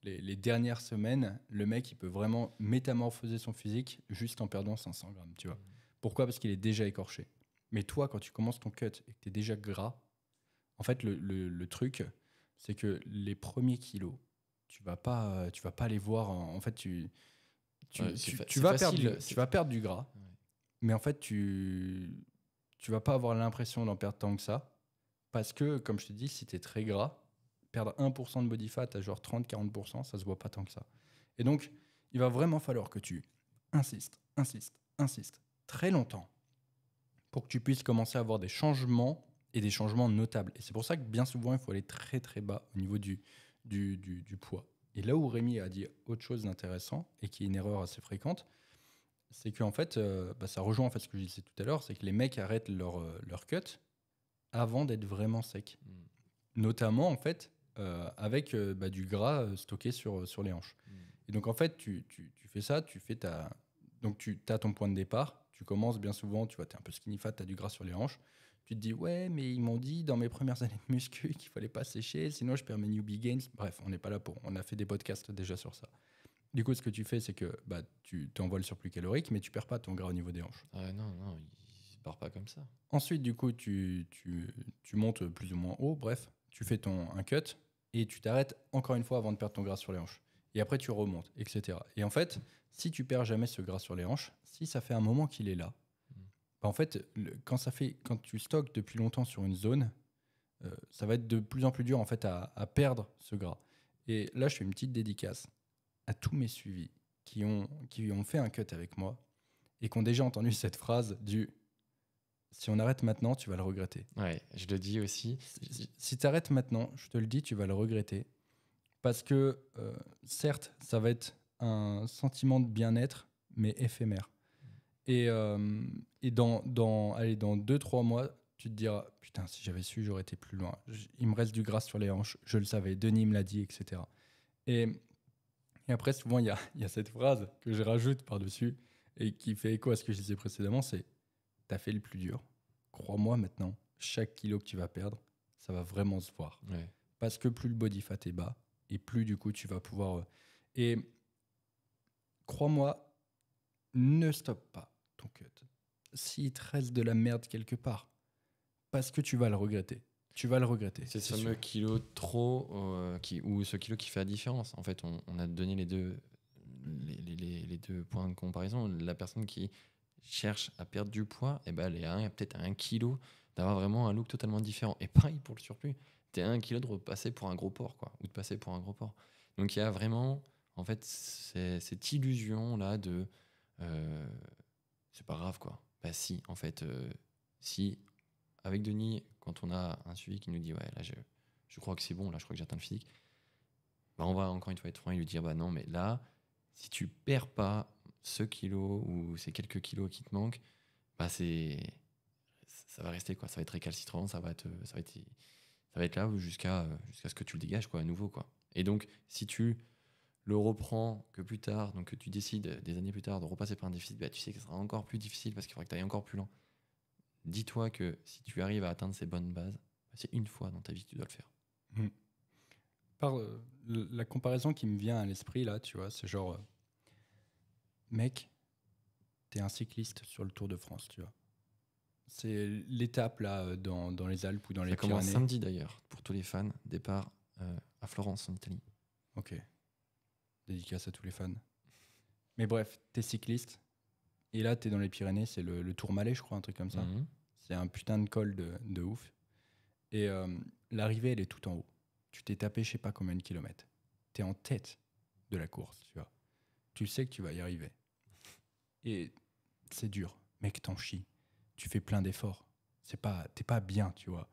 les dernières semaines, le mec, il peut vraiment métamorphoser son physique juste en perdant 500 grammes, tu vois. Pourquoi? Parce qu'il est déjà écorché. Mais toi, quand tu commences ton cut et que tu es déjà gras, en fait, le truc, c'est que les premiers kilos, tu vas pas les voir. En fait, tu vas perdre du gras, mais en fait, tu vas pas avoir l'impression d'en perdre tant que ça. Parce que, comme je te dis, si tu es très gras, perdre 1% de body fat à genre 30-40%, ça se voit pas tant que ça. Et donc, il va vraiment falloir que tu insistes très longtemps pour que tu puisses commencer à avoir des changements et des changements notables. Et c'est pour ça que bien souvent, il faut aller très très bas au niveau du poids. Et là où Rémi a dit autre chose d'intéressant et qui est une erreur assez fréquente, c'est qu'en fait, ça rejoint en fait ce que je disais tout à l'heure, c'est que les mecs arrêtent leur cut avant d'être vraiment secs. Notamment, en fait, avec du gras stocké sur les hanches. Et donc, en fait, tu fais ça, donc tu as ton point de départ, tu commences bien souvent, tu vois, tu es un peu skinny fat, tu as du gras sur les hanches, tu te dis, ouais, mais ils m'ont dit dans mes premières années de muscu qu'il fallait pas sécher, sinon je perds mes newbie gains. Bref, on n'est pas là pour... On a fait des podcasts déjà sur ça. Du coup, ce que tu fais, c'est que tu t'envoies le surplus calorique, mais tu perds pas ton gras au niveau des hanches. Non, il part pas comme ça. Ensuite, du coup, tu montes plus ou moins haut, bref, tu fais un cut et tu t'arrêtes encore une fois avant de perdre ton gras sur les hanches. Et après, tu remontes, etc. Et en fait, si tu perds jamais ce gras sur les hanches, si ça fait un moment qu'il est là, en fait, quand tu stockes depuis longtemps sur une zone, ça va être de plus en plus dur en fait à perdre ce gras. Et là, je fais une petite dédicace à tous mes suivis qui ont fait un cut avec moi et qui ont déjà entendu cette phrase du « si on arrête maintenant, tu vas le regretter ». Ouais, je le dis aussi. Si tu arrêtes maintenant, je te le dis, tu vas le regretter. Parce que, certes, ça va être un sentiment de bien-être, mais éphémère. Et dans 2-3 mois, tu te diras « Putain, si j'avais su, j'aurais été plus loin. Il me reste du gras sur les hanches, je le savais, Denis me l'a dit, etc. » Et Et après, souvent, il y a cette phrase que je rajoute par-dessus et qui fait écho à ce que je disais précédemment, c'est « T'as fait le plus dur. Crois-moi maintenant, chaque kilo que tu vas perdre, ça va vraiment se voir. Ouais. Parce que plus le body fat est bas, et plus du coup, tu vas pouvoir... Et crois-moi, ne stoppe pas ton cut. S'il te reste de la merde quelque part, parce que tu vas le regretter. Tu vas le regretter. C'est ce sûr. fameux kilo de trop ou ce kilo qui fait la différence. En fait, on a donné les deux points de comparaison. La personne qui cherche à perdre du poids, eh ben, elle est peut-être à 1 kilo d'avoir vraiment un look totalement différent. Et pareil pour le surplus. Tu es à 1 kilo de repasser pour un gros porc, quoi, ou de passer pour un gros porc. Donc il y a vraiment, en fait, cette illusion-là de c'est pas grave, quoi. Bah si, en fait, si avec Denis, quand on a un suivi qui nous dit ouais, là je crois que c'est bon, là je crois que j'atteins le physique, bah, on va encore une fois être franc et lui dire bah non, mais là, si tu perds pas ce kilo ou ces quelques kilos qui te manquent, bah ça va rester, quoi. Ça va être récalcitrant, ça va être là jusqu'à ce que tu le dégages, quoi, à nouveau, quoi. Et donc, si tu le reprends que plus tard, donc que tu décides des années plus tard de repasser par un déficit, bah, tu sais que ce sera encore plus difficile parce qu'il faudra que tu ailles encore plus loin. Dis-toi que si tu arrives à atteindre ces bonnes bases, bah, c'est une fois dans ta vie que tu dois le faire. Mmh. La comparaison qui me vient à l'esprit, là, tu vois, c'est genre... mec, t'es un cycliste sur le Tour de France, tu vois. C'est l'étape, là, dans les Alpes ou dans les Ça Pyrénées. commence samedi, d'ailleurs, pour tous les fans. Départ à Florence, en Italie. Ok. Dédicace à tous les fans. Mais bref, t'es cycliste. Et là, t'es dans les Pyrénées, c'est le Tourmalet, je crois, un truc comme ça. Mhm. C'est un putain de col de ouf. Et l'arrivée, elle est tout en haut. Tu t'es tapé, je sais pas combien de kilomètres. T'es en tête de la course, tu vois. Tu sais que tu vas y arriver. Et c'est dur. Mec, t'en chies. Tu fais plein d'efforts. T'es pas bien, tu vois.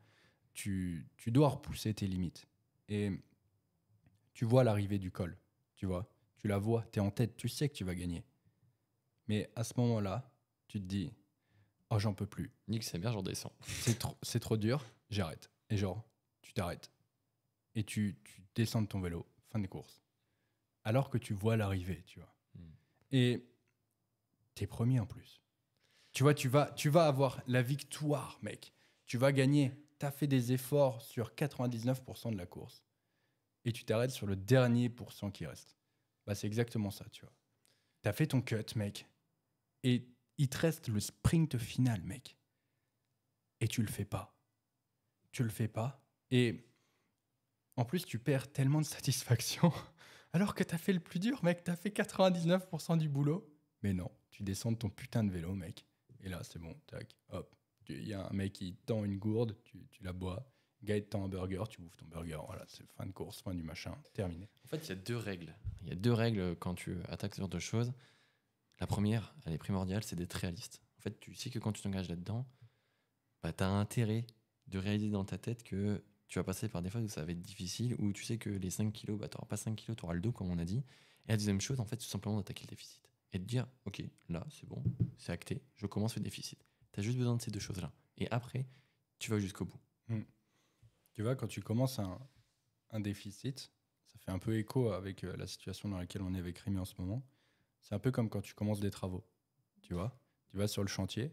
Tu dois repousser tes limites. Et tu vois l'arrivée du col, tu vois. Tu la vois, t'es en tête, tu sais que tu vas gagner. Mais à ce moment-là, tu te dis, oh, j'en peux plus. Nick, c'est bien, j'en descends. C'est trop dur, j'arrête. Et genre, tu t'arrêtes. Et tu descends de ton vélo, fin de course. Alors que tu vois l'arrivée, tu vois. Et t'es premier en plus. Tu vois, tu vas avoir la victoire, mec. Tu vas gagner. T'as fait des efforts sur 99% de la course. Et tu t'arrêtes sur le dernier pourcent qui reste. Bah, c'est exactement ça, tu vois. T'as fait ton cut, mec. Et il te reste le sprint final, mec. Et tu le fais pas. Tu le fais pas. Et en plus, tu perds tellement de satisfaction. Alors que t'as fait le plus dur, mec. T'as fait 99% du boulot. Mais non, tu descends de ton putain de vélo, mec. Et là, c'est bon, tac, hop. Il y a un mec qui tend une gourde, tu la bois. Gars, il te tend un burger, tu bouffes ton burger. Voilà, c'est fin de course, fin du machin, terminé. En fait, il y a deux règles. Il y a deux règles quand tu attaques ce genre de choses. La première, elle est primordiale, c'est d'être réaliste. En fait, tu sais que quand tu t'engages là-dedans, bah, tu as intérêt de réaliser dans ta tête que tu vas passer par des phases où ça va être difficile, où tu sais que les 5 kilos, bah, tu n'auras pas 5 kilos, tu auras le dos, comme on a dit. Et la deuxième chose, en fait, c'est tout simplement d'attaquer le déficit. Et de dire, OK, là, c'est bon, c'est acté, je commence le déficit. Tu as juste besoin de ces deux choses-là. Et après, tu vas jusqu'au bout. Tu vois, quand tu commences un déficit, ça fait un peu écho avec la situation dans laquelle on est avec Rémi en ce moment. C'est un peu comme quand tu commences des travaux. Tu vois, tu vas sur le chantier,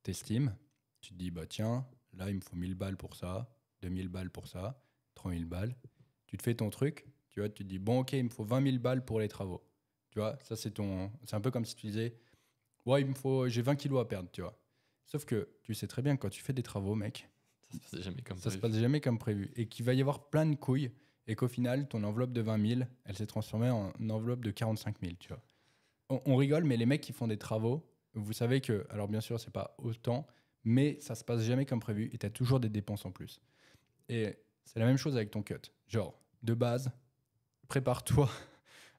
t'estimes, tu te dis, bah tiens, là, il me faut 1000 balles pour ça, 2000 balles pour ça, 3000 balles. Tu te fais ton truc, tu vois, tu te dis, bon, ok, il me faut 20 000 balles pour les travaux. Tu vois, ça, c'est un peu comme si tu disais, ouais, j'ai 20 kilos à perdre, tu vois. Sauf que tu sais très bien que quand tu fais des travaux, mec, Ça se passe jamais comme ça se prévu. passe jamais comme prévu. Et qu'il va y avoir plein de couilles. Et qu'au final, ton enveloppe de 20 000, elle s'est transformée en enveloppe de 45 000, tu vois. On rigole, mais les mecs qui font des travaux, vous savez que, alors bien sûr, c'est pas autant, mais ça se passe jamais comme prévu et tu as toujours des dépenses en plus. Et c'est la même chose avec ton cut. Genre, de base, prépare-toi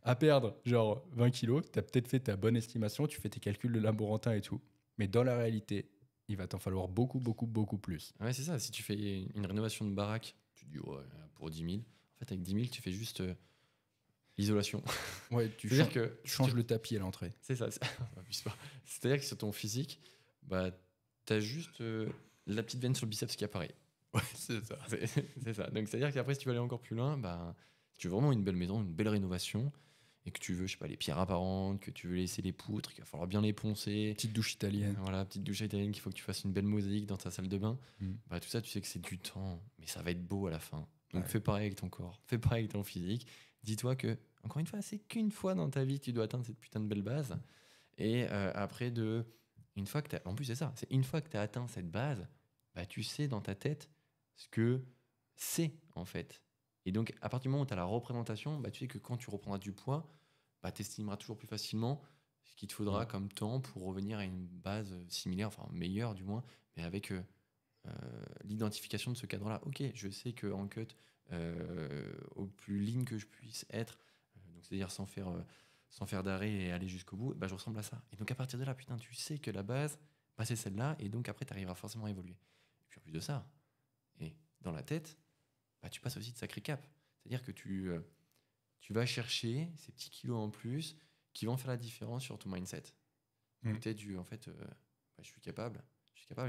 à perdre genre 20 kilos. Tu as peut-être fait ta bonne estimation, tu fais tes calculs de laborantin et tout. Mais dans la réalité, il va t'en falloir beaucoup, beaucoup, beaucoup plus. Ouais, c'est ça. Si tu fais une rénovation de baraque, tu te dis, ouais, pour 10 000. En fait, avec 10 000, tu fais juste l'isolation. Ouais, C'est-à-dire que tu changes le tapis à l'entrée. c'est ça. Abuse pas. C'est-à-dire que sur ton physique, bah, t'as juste la petite veine sur le biceps qui apparaît. Ouais, c'est ça. C'est ça. Donc, c'est-à-dire qu'après, si tu veux aller encore plus loin, bah, si tu veux vraiment une belle maison, une belle rénovation, et que tu veux, je sais pas, les pierres apparentes, que tu veux laisser les poutres, qu'il va falloir bien les poncer. Petite douche italienne. Voilà, petite douche italienne qu'il faut que tu fasses une belle mosaïque dans ta salle de bain. Mm. Bah, tout ça, tu sais que c'est du temps, mais ça va être beau à la fin. Donc Ouais. fais pareil avec ton corps, fais pareil avec ton physique. Dis-toi que, encore une fois, c'est qu'une fois dans ta vie, tu dois atteindre cette putain de belle base. Et après, une fois que en plus, c'est ça, c'est une fois que tu as atteint cette base, bah, tu sais dans ta tête ce que c'est en fait. Et donc, à partir du moment où tu as la représentation, bah, tu sais que quand tu reprendras du poids, bah, tu estimeras toujours plus facilement ce qu'il te faudra comme temps pour revenir à une base similaire, enfin meilleure du moins, mais avec l'identification de ce cadre-là. Ok, je sais qu'en cut, au plus lean que je puisse être, donc c'est-à-dire sans faire d'arrêt et aller jusqu'au bout, bah, je ressemble à ça. Et donc à partir de là, putain, tu sais que la base, bah, c'est celle-là, et donc après, tu arriveras forcément à évoluer. Et puis en plus de ça, et dans la tête, bah, tu passes aussi de sacrés caps. C'est-à-dire que tu vas chercher ces petits kilos en plus qui vont faire la différence sur ton mindset. En fait, je suis capable,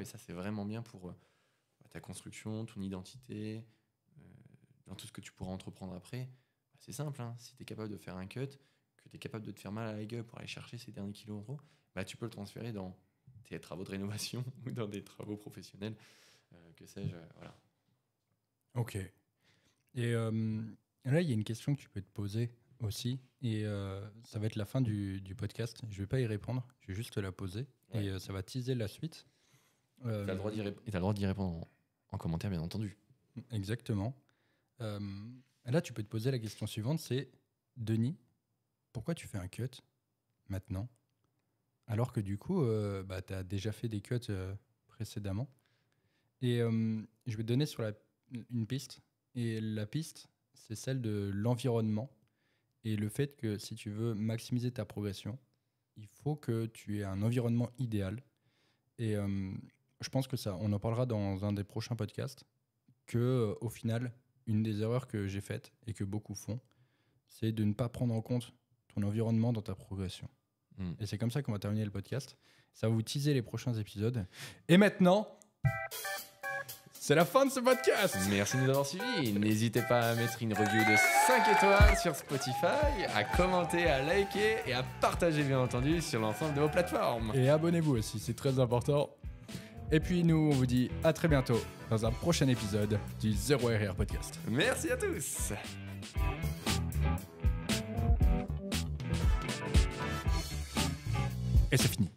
et ça, c'est vraiment bien pour ta construction, ton identité, dans tout ce que tu pourras entreprendre après. Bah, c'est simple, hein. Si tu es capable de faire un cut, que tu es capable de te faire mal à la gueule pour aller chercher ces derniers kilos en trop, bah, tu peux le transférer dans tes travaux de rénovation ou dans des travaux professionnels, que sais-je, voilà. Ok. Et là, il y a une question que tu peux te poser aussi, et ça va être la fin du podcast. Je vais pas y répondre, je vais juste te la poser, Ouais. et ça va teaser la suite. Tu as le droit d'y répondre en commentaire, bien entendu. Exactement. Là, tu peux te poser la question suivante, c'est Denis, pourquoi tu fais un cut maintenant, alors que du coup, tu as déjà fait des cuts précédemment. Et je vais te donner une piste. Et la piste, c'est celle de l'environnement et le fait que si tu veux maximiser ta progression, il faut que tu aies un environnement idéal. Et je pense que ça, on en parlera dans un des prochains podcasts, que au final, une des erreurs que j'ai faites et que beaucoup font, c'est de ne pas prendre en compte ton environnement dans ta progression. Et c'est comme ça qu'on va terminer le podcast. Ça va vous teaser les prochains épisodes. Et maintenant, c'est la fin de ce podcast. Merci de nous avoir suivis. N'hésitez pas à mettre une review de 5 étoiles sur Spotify, à commenter, à liker et à partager bien entendu sur l'ensemble de vos plateformes. Et abonnez-vous aussi, c'est très important. Et puis nous, on vous dit à très bientôt dans un prochain épisode du 0RR Podcast. Merci à tous. Et c'est fini.